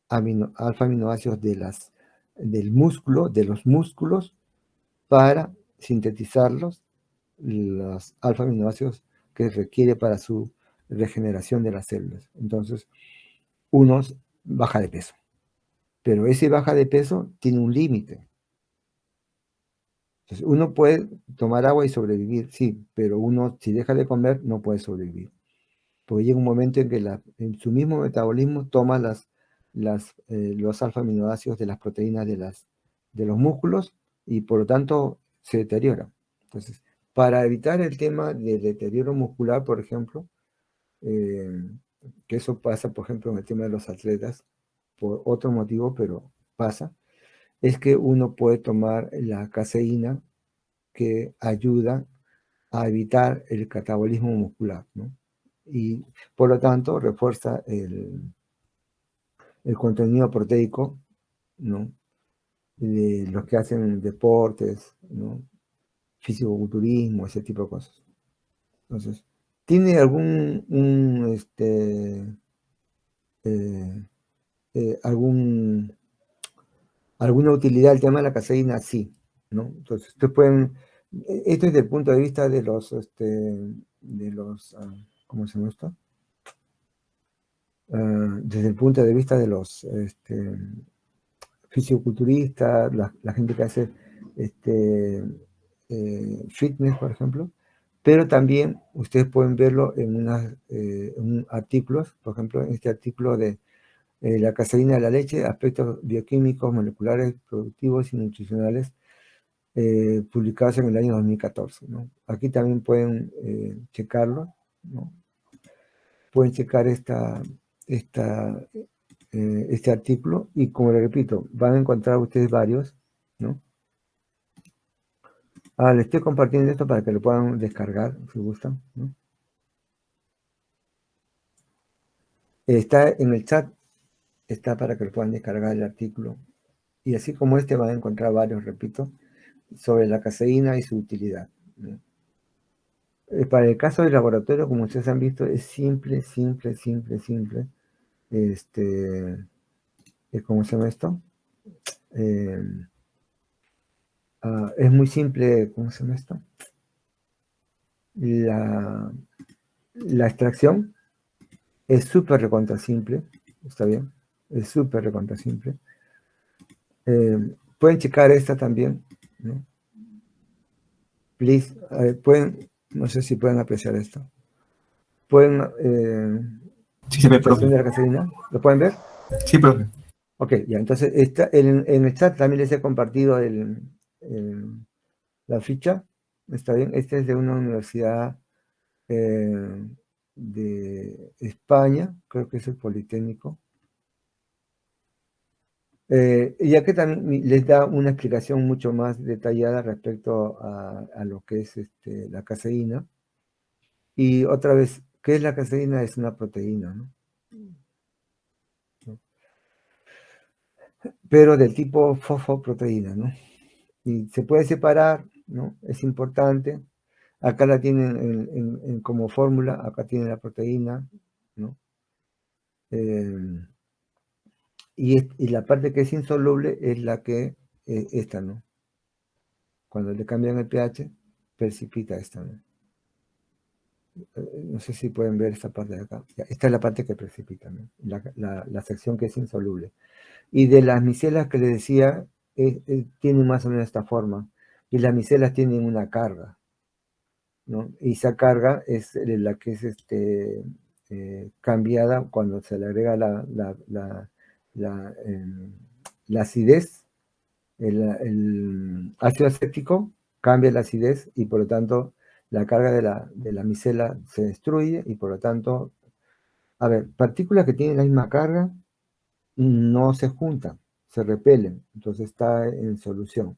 [SPEAKER 1] alfa-aminoácidos del músculo, de los músculos, para sintetizarlos, los alfa-aminoácidos que requiere para su regeneración de las células. Entonces, uno baja de peso. Pero ese baja de peso tiene un límite. Entonces, uno puede tomar agua y sobrevivir, sí, pero uno, si deja de comer, no puede sobrevivir. Porque llega un momento en que en su mismo metabolismo toma los alfa-aminoácidos de las proteínas de los músculos y por lo tanto se deteriora. Entonces, para evitar el tema del deterioro muscular, por ejemplo, eh, que eso pasa, por ejemplo, en el tema de los atletas, por otro motivo, pero pasa, es que uno puede tomar la caseína, que ayuda a evitar el catabolismo muscular, ¿no? Y por lo tanto refuerza el contenido proteico, ¿no? De los que hacen deportes, ¿no? Fisicoculturismo, ese tipo de cosas. Entonces, ¿tiene eh, alguna utilidad el tema de la caseína? Sí, ¿no? Entonces, ustedes pueden, esto es desde el punto de vista ¿cómo se llama esto? Desde el punto de vista de los fisiculturistas, la gente que hace fitness, por ejemplo, pero también ustedes pueden verlo en artículos, por ejemplo, en este artículo de la caseína de la leche, aspectos bioquímicos, moleculares, productivos y nutricionales, publicados en el año 2014, ¿no? Aquí también pueden checarlo, ¿no? Pueden checar este artículo y, como le repito, van a encontrar ustedes varios, ¿no? Les estoy compartiendo esto para que lo puedan descargar si gustan, ¿no? Está en el chat, está para que lo puedan descargar el artículo. Y así como este van a encontrar varios, repito, sobre la caseína y su utilidad, ¿no? Para el caso del laboratorio, como ustedes han visto, es simple, simple, simple, simple. ¿Cómo se llama esto? Es muy simple, ¿cómo se llama esto? La extracción es súper recontra simple, ¿está bien? Es súper recontra simple. Pueden checar esta también, ¿no? Please, no sé si pueden apreciar esto. Pueden,
[SPEAKER 2] Sí, se ve,
[SPEAKER 1] extracción
[SPEAKER 2] profe.
[SPEAKER 1] de la caseína, ¿lo pueden ver?
[SPEAKER 2] Sí, profe.
[SPEAKER 1] Ok, ya, entonces en el chat también les he compartido la ficha, ¿está bien? Este es de una universidad de España, creo que es el Politécnico. Ya que también les da una explicación mucho más detallada respecto a lo que es la caseína. Y otra vez, ¿qué es la caseína? Es una proteína, ¿no? Pero del tipo fosfoproteína, ¿no? Y se puede separar, ¿no? Es importante. Acá la tienen como fórmula, acá tiene la proteína, ¿no? Y la parte que es insoluble es la que, esta, ¿no? Cuando le cambian el pH, precipita esta, ¿no? No sé si pueden ver esta parte de acá. Esta es la parte que precipita, ¿no? La sección que es insoluble. Y de las micelas que les decía, tienen más o menos esta forma. Y las micelas tienen una carga. ¿no? Y esa carga es la que es cambiada cuando se le agrega la acidez, el ácido acético cambia la acidez y por lo tanto la carga de la micela se destruye y por lo tanto, a ver, partículas que tienen la misma carga no se juntan, se repelen, entonces está en solución.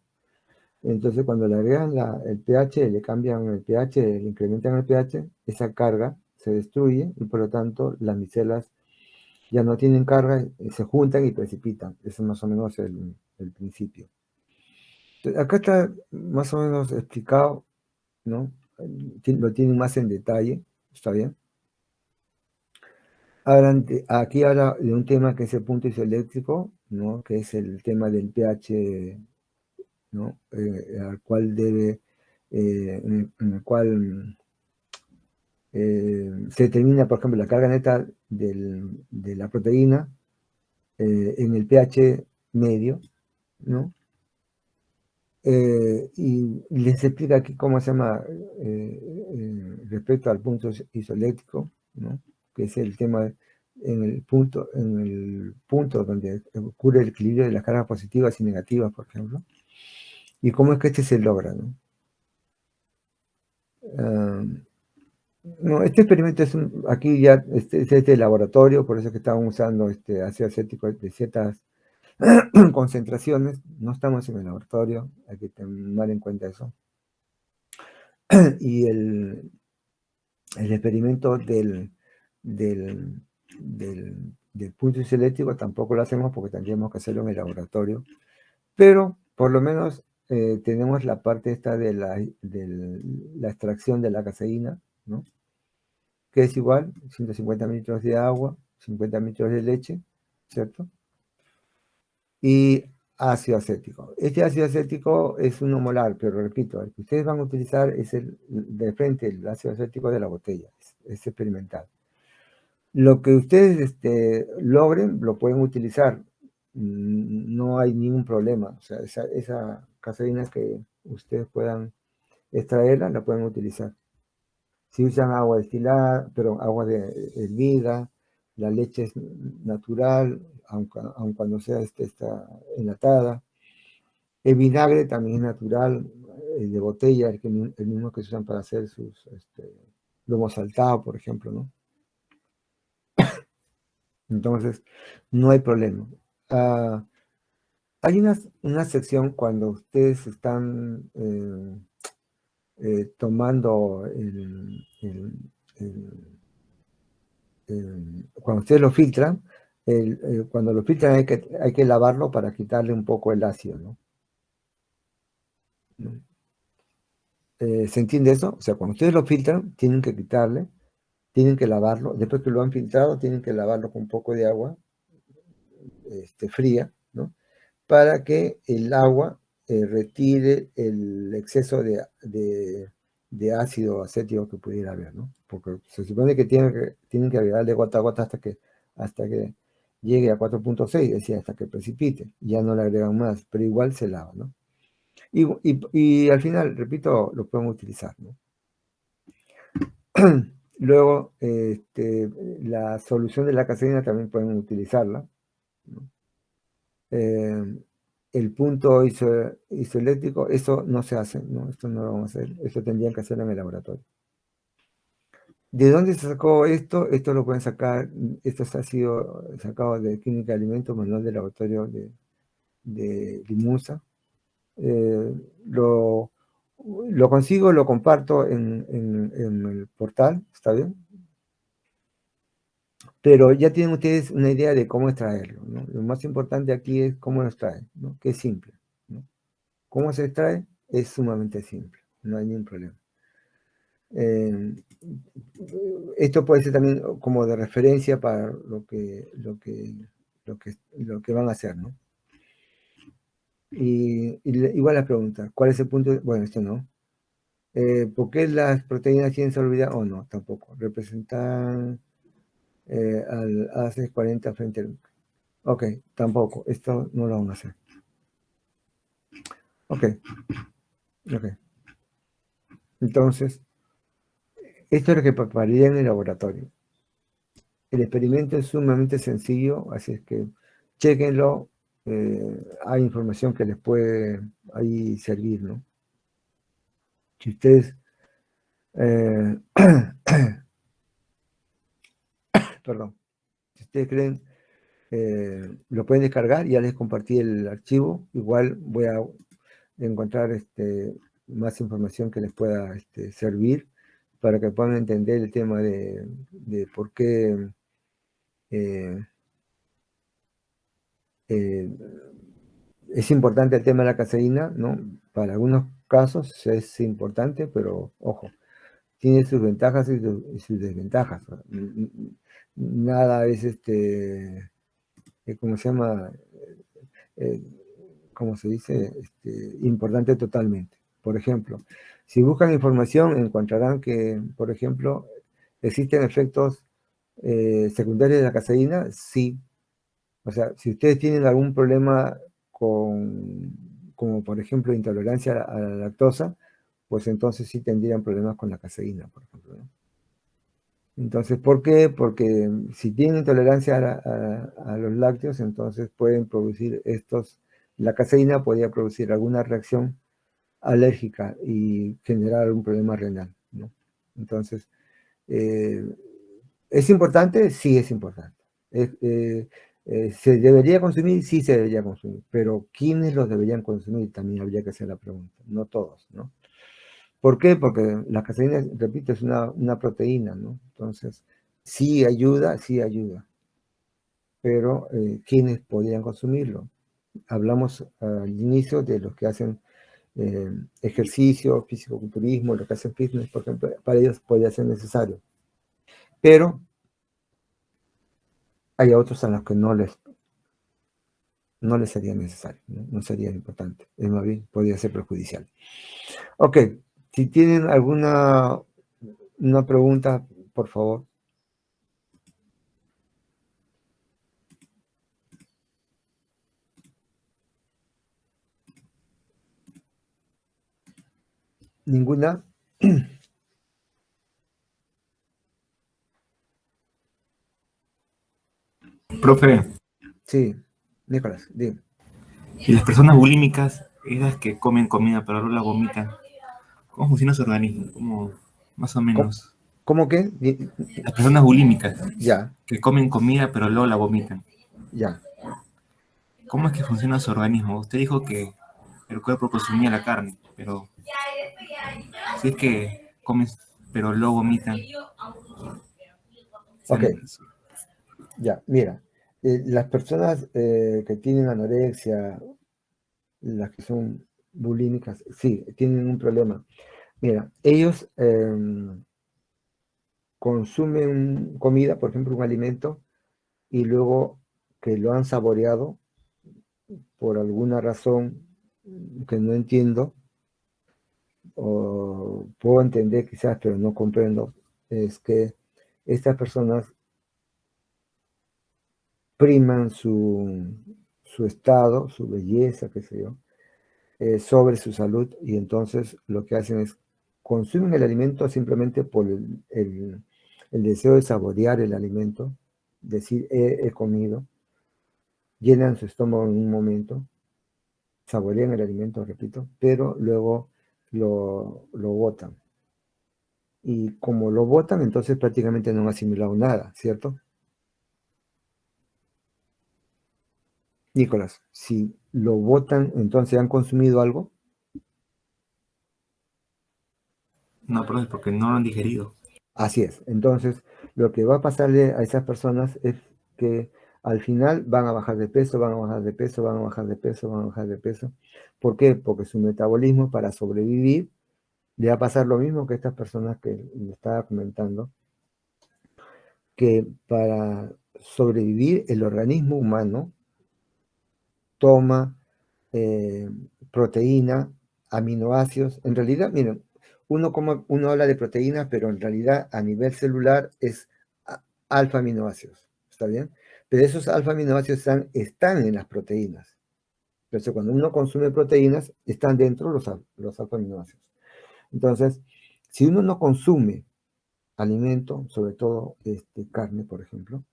[SPEAKER 1] Entonces, cuando le agregan el pH, le cambian el pH, le incrementan el pH, esa carga se destruye y por lo tanto las micelas ya no tienen carga, se juntan y precipitan. Eso es más o menos el principio. Entonces, acá está más o menos explicado, ¿no? Lo tienen más en detalle, ¿está bien? Ahora, aquí habla de un tema que es el punto isoeléctrico, ¿no? Que es el tema del pH, ¿no? Al cual debe, en el cual se determina, por ejemplo, la carga neta de la proteína en el pH medio, ¿no? Y les explica aquí cómo se llama respecto al punto isoeléctrico, ¿no? Que es el tema en el punto donde ocurre el equilibrio de las cargas positivas y negativas, por ejemplo, y cómo es que se logra, ¿no? Ah, no, este experimento es aquí ya es de laboratorio, por eso es que estaban usando ácido acético de ciertas concentraciones. No estamos en el laboratorio, hay que tomar en cuenta eso. Y el experimento del punto isoeléctrico tampoco lo hacemos porque tendríamos que hacerlo en el laboratorio. Pero por lo menos tenemos la parte esta de la extracción de la caseína, ¿no? Que es igual, 150 mililitros de agua, 50 mililitros de leche, ¿cierto? Y ácido acético. Este ácido acético es 1 molar, pero repito, el que ustedes van a utilizar es de frente, el ácido acético de la botella, es experimental. Lo que ustedes logren, lo pueden utilizar, no hay ningún problema. O sea, esa caseína que ustedes puedan extraerla, la pueden utilizar. Si usan agua destilada, pero agua hervida, la leche es natural, aun cuando sea está enlatada. El vinagre también es natural, de botella, el mismo que se usan para hacer sus lomo saltado, por ejemplo, ¿no? Entonces, no hay problema. Hay una sección cuando ustedes están tomando cuando ustedes lo filtran, cuando lo filtran hay que lavarlo para quitarle un poco el ácido, ¿no? ¿Se entiende eso? O sea, cuando ustedes lo filtran, tienen que quitarle, tienen que lavarlo. Después que lo han filtrado, tienen que lavarlo con un poco de agua fría, ¿no? Para que el agua retire el exceso de ácido acético que pudiera haber, ¿no? Porque se supone que tienen que agregarle gota a gota hasta que llegue a 4.6, decía, hasta que precipite. Ya no le agregan más, pero igual se lava, ¿no? Y al final, repito, lo pueden utilizar, ¿no? Luego, la solución de la caseína también pueden utilizarla, ¿no? El punto isoeléctrico, eso no se hace, ¿no? Esto no lo vamos a hacer, eso tendrían que hacerlo en el laboratorio. ¿De dónde se sacó esto? Esto lo pueden sacar, esto ha sido sacado de Química de Alimentos, manual de laboratorio de Limusa. Lo consigo, lo comparto en el portal, ¿está bien? Pero ya tienen ustedes una idea de cómo extraerlo, ¿no? Lo más importante aquí es cómo lo extraen, ¿no? Que es simple, ¿no? ¿Cómo se extrae? Es sumamente simple, no hay ningún problema. Esto puede ser también como de referencia para lo que van a hacer, ¿no? Igual la pregunta, ¿cuál es el punto? Bueno, esto no. ¿Por qué las proteínas tienen solubilidad o no? Tampoco. Representan al AC40 frente al... Ok, tampoco. Esto no lo vamos a hacer. Ok. Entonces, Esto es lo que prepararía en el laboratorio. El experimento es sumamente sencillo, así es que chéquenlo. Hay información que les puede ahí servir, ¿no? Si ustedes, eh, perdón, si ustedes creen, lo pueden descargar, ya les compartí el archivo. Igual voy a encontrar más información que les pueda servir para que puedan entender el tema de por qué eh, eh, es importante el tema de la caseína, ¿no? Para algunos casos es importante, pero ojo, tiene sus ventajas y sus desventajas. Nada es ¿cómo se llama? Eh, ¿Cómo se dice? Importante totalmente. Por ejemplo, si buscan información, encontrarán que, por ejemplo, existen efectos secundarios de la caseína, sí. O sea, si ustedes tienen algún problema como por ejemplo intolerancia a la lactosa, pues entonces sí tendrían problemas con la caseína, por ejemplo, ¿no? Entonces, ¿por qué? Porque si tienen intolerancia a los lácteos, entonces pueden producir la caseína podría producir alguna reacción alérgica y generar algún problema renal, ¿no? Entonces, eh, ¿es importante? Sí, es importante. ¿Se debería consumir? Sí, se debería consumir. Pero ¿quiénes los deberían consumir? También habría que hacer la pregunta. No todos, ¿no? ¿Por qué? Porque la caseína, repito, es una proteína, ¿no? Entonces, sí ayuda. Pero ¿quiénes podrían consumirlo? Hablamos al inicio de los que hacen ejercicio, fisicoculturismo, los que hacen fitness, por ejemplo, para ellos podría ser necesario. Pero hay otros a los que no les sería necesario, no sería importante, es más bien podría ser perjudicial. Ok, si tienen una pregunta, por favor. ¿Ninguna?
[SPEAKER 2] Profe,
[SPEAKER 1] Sí, Nicolás, dime.
[SPEAKER 2] y las personas bulímicas, esas que comen comida pero luego la vomitan, ¿cómo funciona su organismo? ¿Cómo, más o
[SPEAKER 1] ¿Cómo,
[SPEAKER 2] menos?
[SPEAKER 1] cómo que?
[SPEAKER 2] Las personas bulímicas,
[SPEAKER 1] Ya,
[SPEAKER 2] que comen comida pero luego la vomitan,
[SPEAKER 1] ya.
[SPEAKER 2] ¿cómo es que funciona su organismo? Usted dijo que el cuerpo consumía la carne, pero si es que comen pero luego vomitan,
[SPEAKER 1] Ok,
[SPEAKER 2] se-
[SPEAKER 1] ya, mira. Las personas que tienen anorexia, las que son bulímicas, sí, tienen un problema. Mira, ellos consumen comida, por ejemplo, un alimento, y luego que lo han saboreado por alguna razón que no entiendo, o puedo entender quizás, pero no comprendo, es que estas personas priman su estado, su belleza, qué sé yo, sobre su salud, y entonces lo que hacen es consumen el alimento simplemente por el deseo de saborear el alimento, decir he comido, llenan su estómago en un momento, saborean el alimento, repito, pero luego lo botan. Y como lo botan, entonces prácticamente no han asimilado nada, ¿cierto? Nicolás, si lo botan, entonces han consumido algo.
[SPEAKER 2] no, profe, porque no lo han digerido.
[SPEAKER 1] Así es. Entonces, lo que va a pasarle a esas personas es que al final van a bajar de peso, van a bajar de peso, van a bajar de peso, van a bajar de peso. ¿Por qué? Porque su metabolismo para sobrevivir le va a pasar lo mismo que estas personas que le estaba comentando, que para sobrevivir el organismo humano toma eh, proteína, aminoácidos. En realidad, miren, uno habla de proteínas, pero en realidad a nivel celular es alfa aminoácidos, ¿está bien? Pero esos alfa aminoácidos están en las proteínas. Entonces, cuando uno consume proteínas, están dentro los alfa aminoácidos. Entonces, si uno no consume alimento, sobre todo carne, por ejemplo,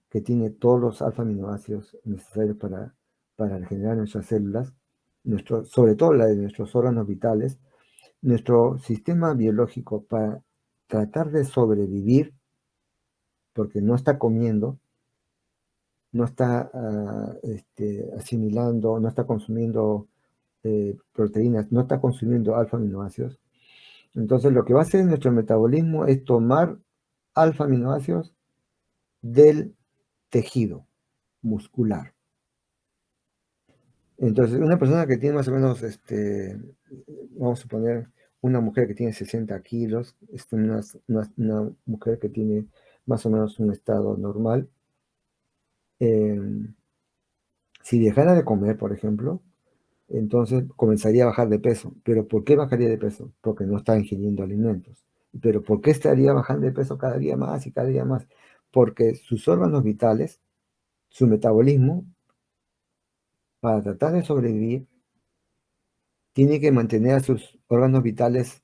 [SPEAKER 1] que tiene todos los alfa-aminoácidos necesarios para regenerar nuestras células, sobre todo la de nuestros órganos vitales, nuestro sistema biológico para tratar de sobrevivir, porque no está comiendo, no está asimilando, no está consumiendo proteínas, no está consumiendo alfa-aminoácidos. Entonces lo que va a hacer nuestro metabolismo es tomar alfa-aminoácidos del tejido muscular. Entonces, una persona que tiene más o menos, vamos a suponer, una mujer que tiene 60 kilos, es una mujer que tiene más o menos un estado normal. Si dejara de comer, por ejemplo, entonces comenzaría a bajar de peso. ¿Pero por qué bajaría de peso? Porque no está ingiriendo alimentos. ¿Pero por qué estaría bajando de peso cada día más y cada día más? Porque sus órganos vitales, su metabolismo, para tratar de sobrevivir, tiene que mantener a sus órganos vitales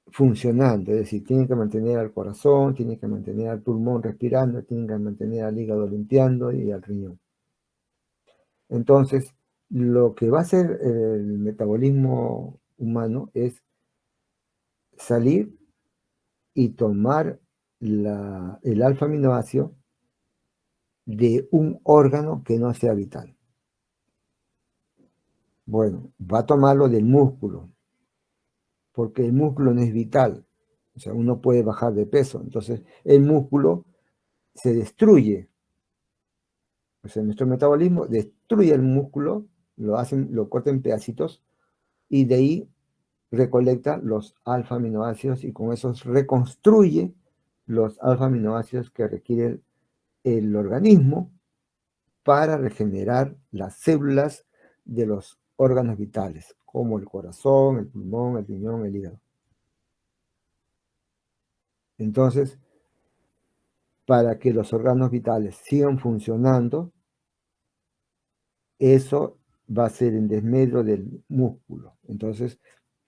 [SPEAKER 1] funcionando, es decir, tiene que mantener al corazón, tiene que mantener al pulmón respirando, tiene que mantener al hígado limpiando y al riñón. Entonces, lo que va a hacer el metabolismo humano es salir y tomar el alfa-aminoácido de un órgano que no sea vital. Bueno, va a tomarlo del músculo, porque el músculo no es vital. O sea, uno puede bajar de peso. Entonces, el músculo se destruye. O sea, nuestro metabolismo destruye el músculo, lo corta en pedacitos y de ahí recolecta los alfa-aminoácidos y con eso reconstruye los alfa-aminoácidos que requiere el organismo para regenerar las células de los órganos vitales, como el corazón, el pulmón, el riñón, el hígado. Entonces, para que los órganos vitales sigan funcionando, eso va a ser en desmedro del músculo. Entonces,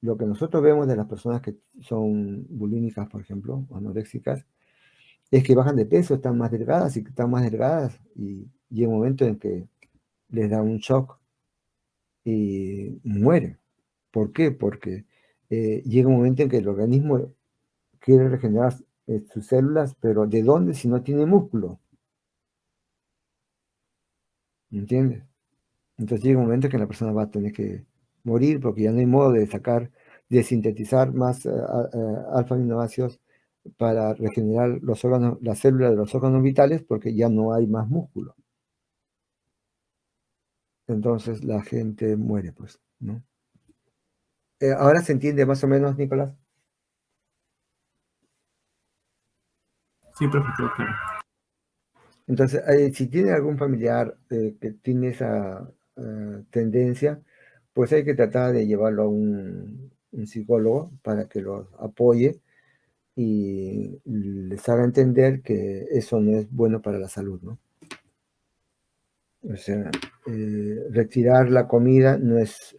[SPEAKER 1] lo que nosotros vemos de las personas que son bulímicas, por ejemplo, o anoréxicas, es que bajan de peso, están más delgadas y llega un momento en que les da un shock y mueren. ¿Por qué? Porque llega un momento en que el organismo quiere regenerar sus células, pero ¿de dónde si no tiene músculo? ¿Entiendes? Entonces llega un momento que la persona va a tener que morir porque ya no hay modo de sacar, de sintetizar más alfa-aminoácidos para regenerar los órganos, las células de los órganos vitales porque ya no hay más músculo. Entonces la gente muere, pues, ¿no? ¿Ahora se entiende más o menos, Nicolás?
[SPEAKER 2] Sí, profe, todo claro.
[SPEAKER 1] Entonces, si tiene algún familiar que tiene esa tendencia, pues hay que tratar de llevarlo a un psicólogo para que los apoye y les haga entender que eso no es bueno para la salud, ¿no? O sea, retirar la comida no es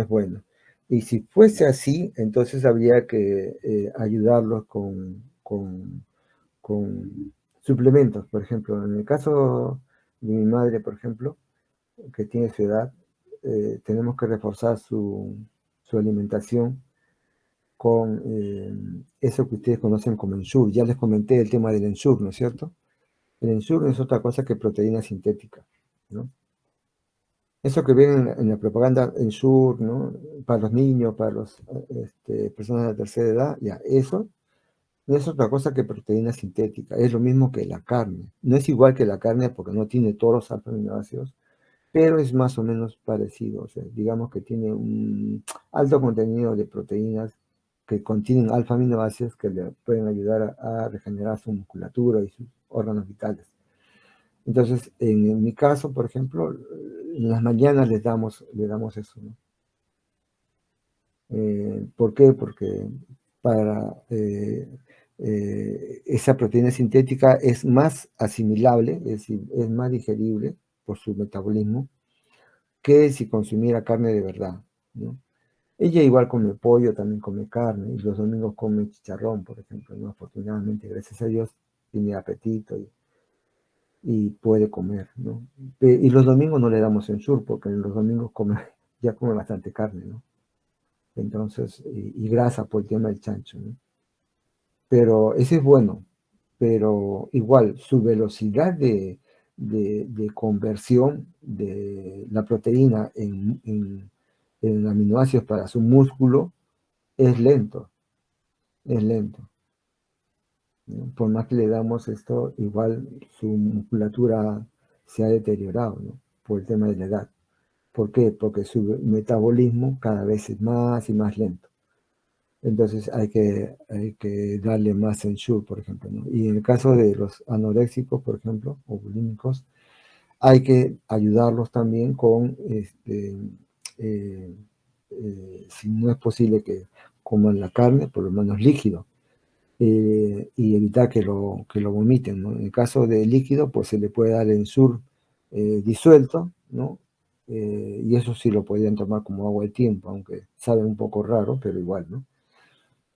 [SPEAKER 1] bueno. Y si fuese así, entonces habría que ayudarlos con suplementos, por ejemplo. En el caso de mi madre, por ejemplo, que tiene su edad, tenemos que reforzar su alimentación con eso que ustedes conocen como Ensure. Ya les comenté el tema del Ensure, ¿no es cierto? El Ensure no es otra cosa que proteína sintética, ¿no? Eso que ven en la propaganda Ensure, ¿no? Para los niños, para las personas de la tercera edad, ya, eso no es otra cosa que proteína sintética. Es lo mismo que la carne. No es igual que la carne porque no tiene todos los aminoácidos, pero es más o menos parecido. O sea, digamos que tiene un alto contenido de proteínas que contienen alfa-aminoácidos que le pueden ayudar a regenerar su musculatura y sus órganos vitales. Entonces, en mi caso, por ejemplo, en las mañanas le damos eso, ¿no? ¿Por qué? Porque para esa proteína sintética es más asimilable, es decir, es más digerible por su metabolismo que si consumiera carne de verdad, ¿no? Ella igual come pollo, también come carne, y los domingos come chicharrón, por ejemplo, ¿no? Afortunadamente, gracias a Dios, tiene apetito y puede comer, ¿no? Y los domingos no le damos ensure, porque en los domingos come, ya come bastante carne, ¿no? Entonces, y grasa por el tema del chancho, ¿no? Pero ese es bueno, pero igual su velocidad de conversión de la proteína en aminoácidos para su músculo es lento, es lento, ¿no? Por más que le damos esto, igual su musculatura se ha deteriorado, ¿no? Por el tema de la edad. ¿Por qué? Porque su metabolismo cada vez es más y más lento. Entonces hay que darle más ensure, por ejemplo, ¿no? Y en el caso de los anoréxicos, por ejemplo, o bulímicos, hay que ayudarlos también con, si no es posible que coman la carne, por lo menos líquido, y evitar que lo vomiten, ¿no? En el caso de líquido, pues se le puede dar ensure disuelto, ¿no? Y eso sí lo podrían tomar como agua de tiempo, aunque sabe un poco raro, pero igual, ¿no?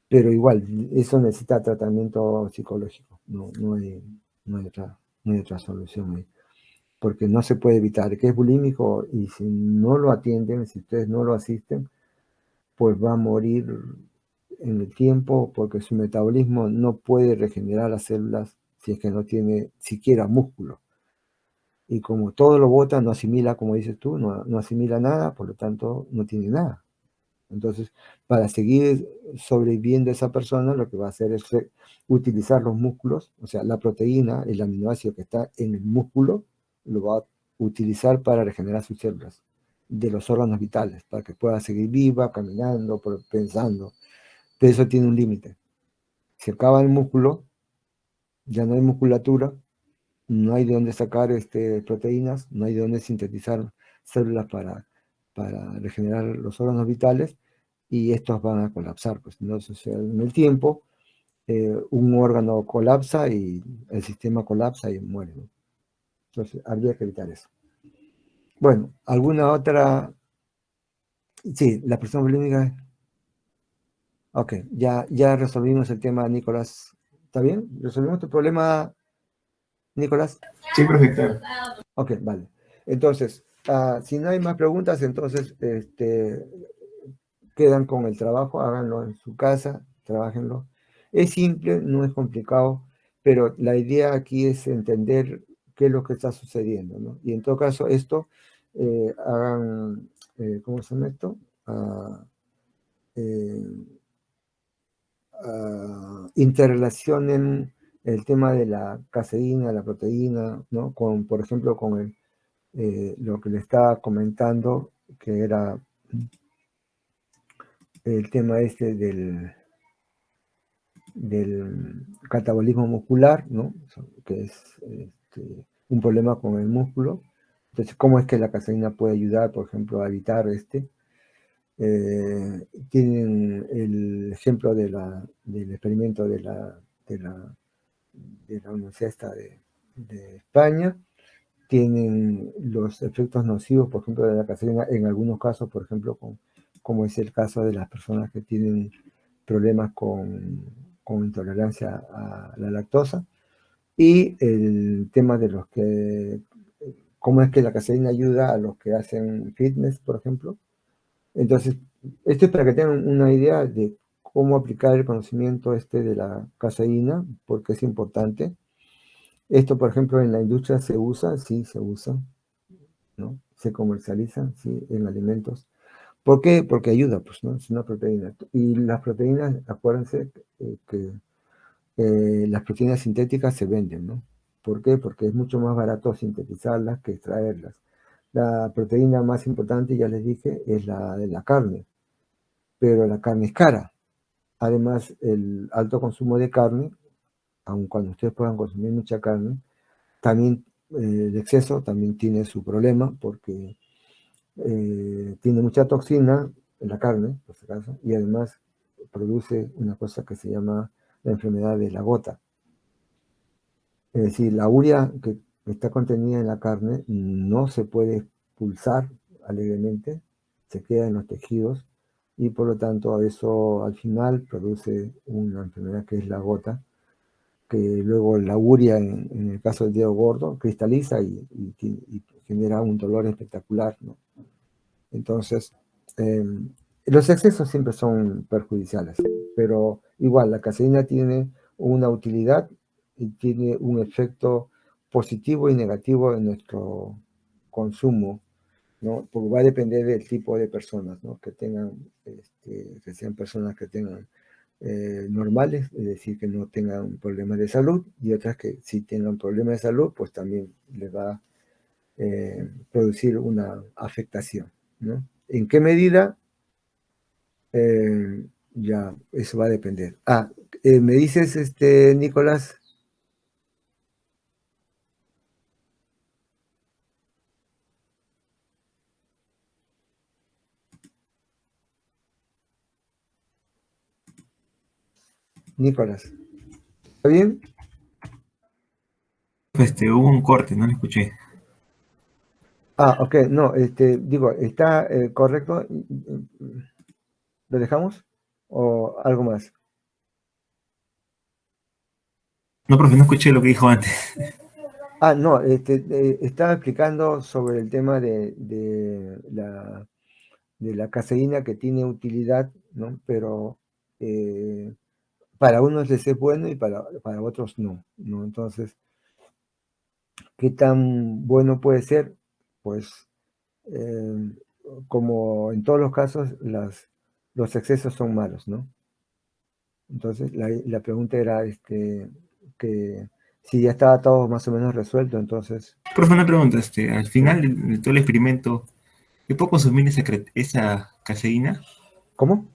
[SPEAKER 1] Pero igual, eso necesita tratamiento psicológico, no hay otra solución ahí, porque no se puede evitar que es bulímico y si no lo atienden, si ustedes no lo asisten, pues va a morir en el tiempo porque su metabolismo no puede regenerar las células si es que no tiene siquiera músculo. Y como todo lo bota, no asimila, como dices tú, no asimila nada, por lo tanto no tiene nada. Entonces, para seguir sobreviviendo esa persona, lo que va a hacer es utilizar los músculos, o sea, la proteína, el aminoácido que está en el músculo, lo va a utilizar para regenerar sus células de los órganos vitales, para que pueda seguir viva, caminando, pensando. Pero eso tiene un límite. Si acaba el músculo, ya no hay musculatura, no hay de dónde sacar proteínas, no hay de dónde sintetizar células para regenerar los órganos vitales y estos van a colapsar. Pues, entonces, o sea, en el tiempo, un órgano colapsa y el sistema colapsa y muere, ¿no? Entonces, habría que evitar eso. Bueno, ¿alguna otra? Sí, la presión bulímica. Ok, ya resolvimos el tema, Nicolás. ¿Está bien? ¿Resolvimos tu problema, Nicolás?
[SPEAKER 2] Sí, perfecto.
[SPEAKER 1] Ok, vale. Entonces, si no hay más preguntas, entonces quedan con el trabajo, háganlo en su casa, trabajenlo. Es simple, no es complicado, pero la idea aquí es entender qué es lo que está sucediendo, ¿no? Y en todo caso, esto, hagan, ¿cómo se llama esto? Eh, interrelacionen el tema de la caseína, la proteína, ¿no? Con, por ejemplo, con lo que le estaba comentando, que era el tema del catabolismo muscular, ¿no? Que es un problema con el músculo. Entonces, ¿cómo es que la caseína puede ayudar, por ejemplo, a evitar tienen el ejemplo del experimento de la Universidad de España, tienen los efectos nocivos, por ejemplo, de la caseína en algunos casos, por ejemplo, como es el caso de las personas que tienen problemas con intolerancia a la lactosa, y el tema de cómo es que la caseína ayuda a los que hacen fitness, por ejemplo. Entonces, esto es para que tengan una idea de cómo aplicar el conocimiento de la caseína, porque es importante. Esto, por ejemplo, en la industria se usa, sí, se usa, ¿no? Se comercializa, sí, en alimentos. ¿Por qué? Porque ayuda, pues, ¿no? Es una proteína. Y las proteínas, acuérdense que las proteínas sintéticas se venden, ¿no? ¿Por qué? Porque es mucho más barato sintetizarlas que extraerlas. La proteína más importante, ya les dije, es la de la carne, pero la carne es cara. Además, el alto consumo de carne, aun cuando ustedes puedan consumir mucha carne, también el exceso también tiene su problema porque tiene mucha toxina en la carne, por si acaso, y además produce una cosa que se llama la enfermedad de la gota. Es decir, la urea que está contenida en la carne no se puede expulsar alegremente, se queda en los tejidos y por lo tanto eso al final produce una enfermedad que es la gota, que luego la urea, en el caso del dedo gordo, cristaliza y genera un dolor espectacular, ¿no? Entonces, eh, los excesos siempre son perjudiciales, pero igual la caseína tiene una utilidad y tiene un efecto positivo y negativo en nuestro consumo, ¿no? Porque va a depender del tipo de personas, ¿no? Que tengan, que sean personas que tengan normales, es decir, que no tengan problemas de salud, y otras que si tengan problemas de salud, pues también les va a producir una afectación, ¿no? ¿En qué medida? Ya, eso va a depender. Me dices, Nicolás. Nicolás, ¿está bien?
[SPEAKER 2] Hubo un corte, no lo escuché.
[SPEAKER 1] Ok, no, digo, ¿está correcto? ¿Lo dejamos? ¿O algo más?
[SPEAKER 2] No, profe, no escuché lo que dijo antes.
[SPEAKER 1] No, estaba explicando sobre el tema de la caseína que tiene utilidad, ¿no? Pero para unos les es bueno y para otros no, ¿no? Entonces, ¿qué tan bueno puede ser? Pues, eh, como en todos los casos, los excesos son malos, ¿no? Entonces, la pregunta era, que si ya estaba todo más o menos resuelto, entonces,
[SPEAKER 2] Profe, una pregunta, al final de todo el experimento, ¿yo puedo consumir esa caseína?
[SPEAKER 1] ¿cómo?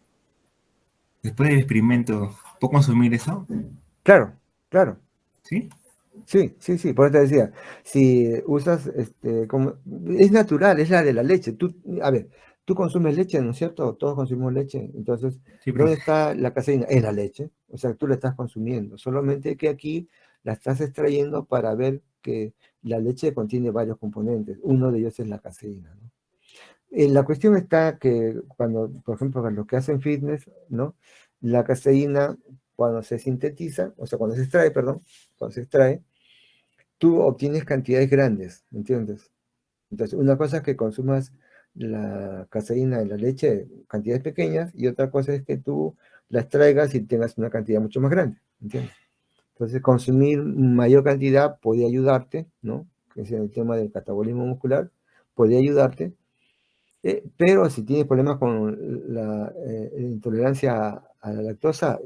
[SPEAKER 2] Después del experimento, ¿puedo consumir eso?
[SPEAKER 1] Claro, claro.
[SPEAKER 2] ¿Sí?
[SPEAKER 1] Sí, sí, sí, por eso te decía, si usas, es natural, es la de la leche. A ver, tú consumes leche, ¿no es cierto? Todos consumimos leche. Entonces,
[SPEAKER 2] Sí,
[SPEAKER 1] ¿dónde
[SPEAKER 2] profe.
[SPEAKER 1] está la caseína? En la leche. O sea, tú la estás consumiendo. Solamente que aquí la estás extrayendo para ver que la leche contiene varios componentes. Uno de ellos es la caseína, ¿no? La cuestión está que cuando, por ejemplo, los que hacen fitness, ¿no? La caseína, cuando se sintetiza, o sea, cuando se extrae, perdón, cuando se extrae, tú obtienes cantidades grandes, ¿entiendes? Entonces, una cosa es que consumas la caseína en la leche, cantidades pequeñas, y otra cosa es que tú la extraigas y tengas una cantidad mucho más grande, ¿entiendes? Entonces, consumir mayor cantidad puede ayudarte, ¿no? Que es el tema del catabolismo muscular, puede ayudarte, pero si tienes problemas con la intolerancia a la lactosa,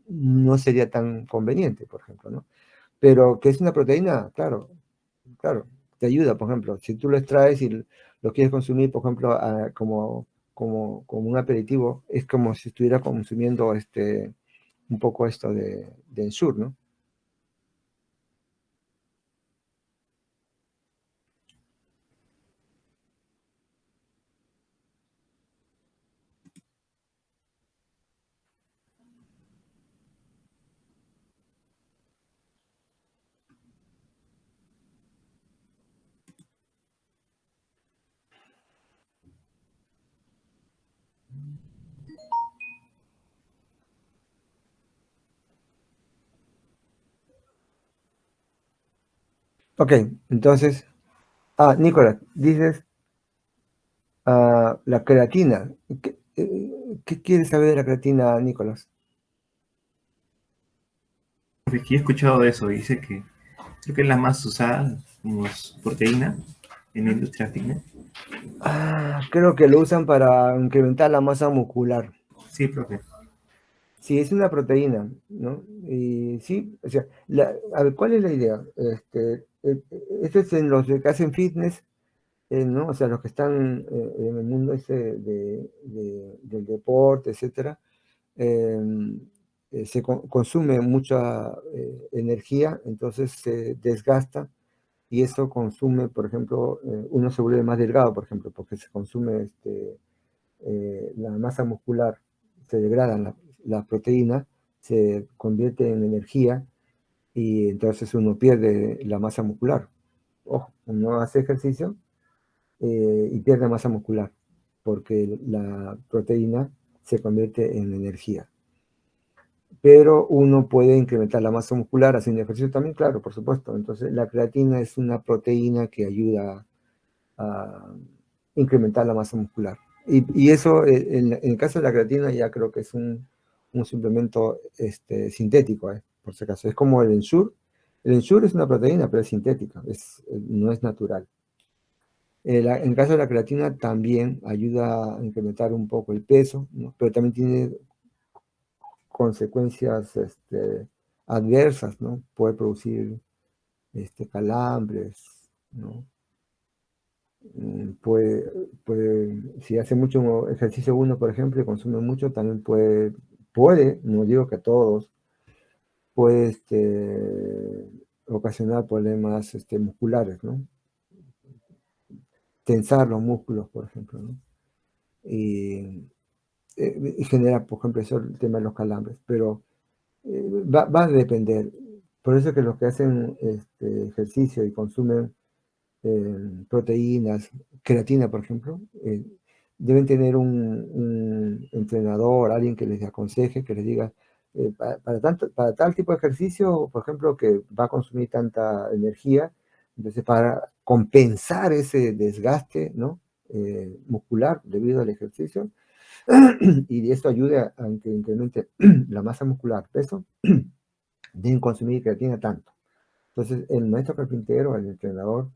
[SPEAKER 1] no sería tan conveniente, por ejemplo, ¿no? Pero que es una proteína, claro, claro, te ayuda, por ejemplo, si tú lo extraes y lo quieres consumir, por ejemplo, como un aperitivo, es como si estuviera consumiendo un poco esto de Ensure, ¿no? Ok, entonces, Nicolás, dices la creatina. ¿Qué quieres saber de la creatina, Nicolás?
[SPEAKER 2] Porque he escuchado de eso, dice que creo que es la más usada como proteína en la industria fitness.
[SPEAKER 1] Creo que lo usan para incrementar la masa muscular.
[SPEAKER 2] Sí, profe.
[SPEAKER 1] Sí, es una proteína, ¿no? Y sí, o sea, a ver, ¿cuál es la idea? Esto es en los que hacen fitness, ¿no? O sea, los que están en el mundo ese del deporte, etcétera, eh, consume mucha energía, entonces se desgasta y eso consume, por ejemplo, uno se vuelve más delgado, por ejemplo, porque se consume la masa muscular, se degradan las proteínas, se convierte en energía y entonces uno pierde la masa muscular. Ojo, uno hace ejercicio y pierde masa muscular porque la proteína se convierte en energía. Pero uno puede incrementar la masa muscular haciendo ejercicio también, claro, por supuesto. Entonces, la creatina es una proteína que ayuda a incrementar la masa muscular. Y eso, en el caso de la creatina, ya creo que es un suplemento sintético, por si acaso. Es como el Ensure. El Ensure es una proteína, pero es sintética, no es natural. En el caso de la creatina también ayuda a incrementar un poco el peso, ¿no? Pero también tiene consecuencias adversas, ¿no? Puede producir calambres, ¿no? Si hace mucho ejercicio uno, por ejemplo, y consume mucho, también puede, no digo que todos, puede ocasionar problemas musculares, ¿no? Tensar los músculos, por ejemplo, ¿no? Y genera, por ejemplo, eso, el tema de los calambres, pero va a depender. Por eso que los que hacen ejercicio y consumen proteínas, creatina, por ejemplo, deben tener un entrenador, alguien que les aconseje, que les diga, para tal tipo de ejercicio, por ejemplo, que va a consumir tanta energía, entonces para compensar ese desgaste, ¿no? Muscular debido al ejercicio, y esto ayude a que incremente la masa muscular, peso, deben consumir creatina tanto. Entonces, el maestro carpintero, el entrenador,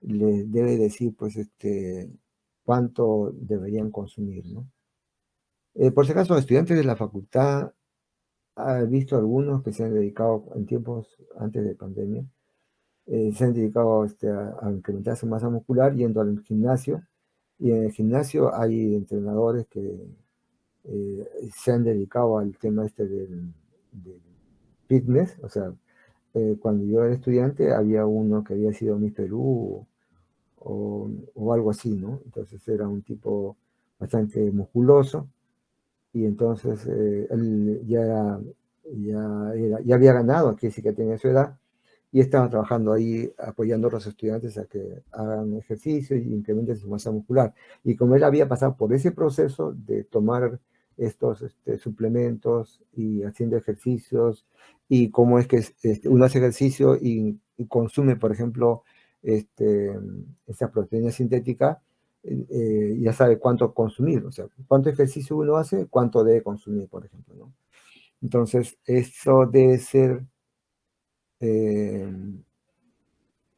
[SPEAKER 1] les debe decir, pues, cuánto deberían consumir, ¿no? Por si acaso, estudiantes de la facultad, he visto algunos que se han dedicado en tiempos antes de pandemia, se han dedicado a incrementar su masa muscular yendo al gimnasio, y en el gimnasio hay entrenadores que se han dedicado al tema del fitness, o sea, cuando yo era estudiante había uno que había sido Miss Perú o algo así, ¿no? Entonces era un tipo bastante musculoso y entonces él ya había ganado, aquí sí que tenía su edad, y estaba trabajando ahí apoyando a los estudiantes a que hagan ejercicio y incrementen su masa muscular. Y como él había pasado por ese proceso de tomar estos suplementos y haciendo ejercicios, y cómo es que uno hace ejercicio y consume, por ejemplo, este, esa proteína sintética, ya sabe cuánto consumir, o sea, cuánto ejercicio uno hace, cuánto debe consumir, por ejemplo, ¿no? Entonces, eso debe ser eh,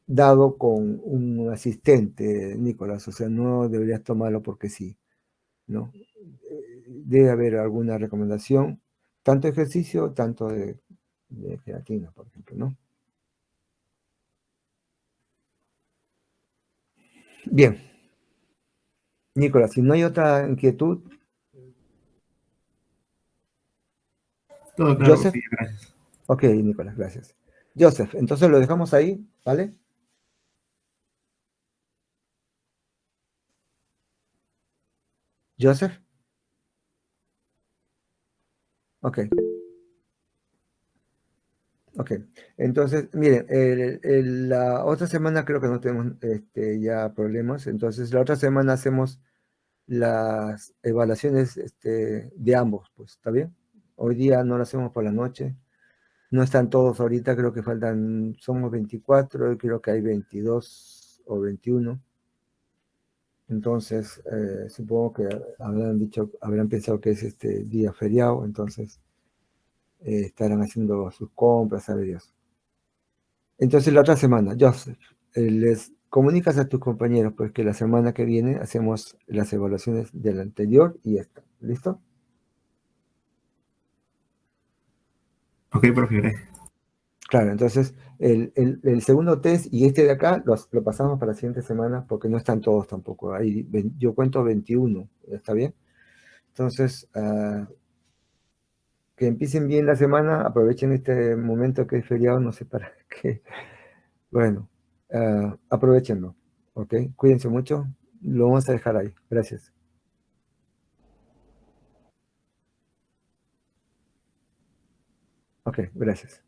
[SPEAKER 1] dado con un asistente, Nicolás, o sea, no deberías tomarlo porque sí, ¿no? Debe haber alguna recomendación, tanto ejercicio, tanto de creatina, por ejemplo, ¿no? Bien, Nicolás, si no hay otra inquietud,
[SPEAKER 2] Todo claro,
[SPEAKER 1] Joseph,
[SPEAKER 2] Rocío, gracias.
[SPEAKER 1] ok, Nicolás, gracias. Joseph, entonces lo dejamos ahí, ¿vale? Joseph, ok. Ok, entonces, miren, la otra semana creo que no tenemos ya problemas, entonces la otra semana hacemos las evaluaciones de ambos, pues, ¿está bien? Hoy día no lo hacemos por la noche, no están todos ahorita, creo que faltan, somos 24, y creo que hay 22 o 21, entonces supongo que habrán pensado que es este día feriado, entonces estarán haciendo sus compras, sabe Dios. Entonces la otra semana, Joseph, les comunicas a tus compañeros pues que la semana que viene hacemos las evaluaciones del anterior y esta. ¿Listo?
[SPEAKER 2] Ok, profe, gracias.
[SPEAKER 1] Claro, entonces el segundo test y este de acá lo pasamos para la siguiente semana porque no están todos tampoco. Yo cuento 21, ¿está bien? Entonces, que empiecen bien la semana, aprovechen este momento que es feriado, no sé para qué. Bueno, aprovechenlo, ¿ok? Cuídense mucho, lo vamos a dejar ahí. Gracias. Ok, gracias.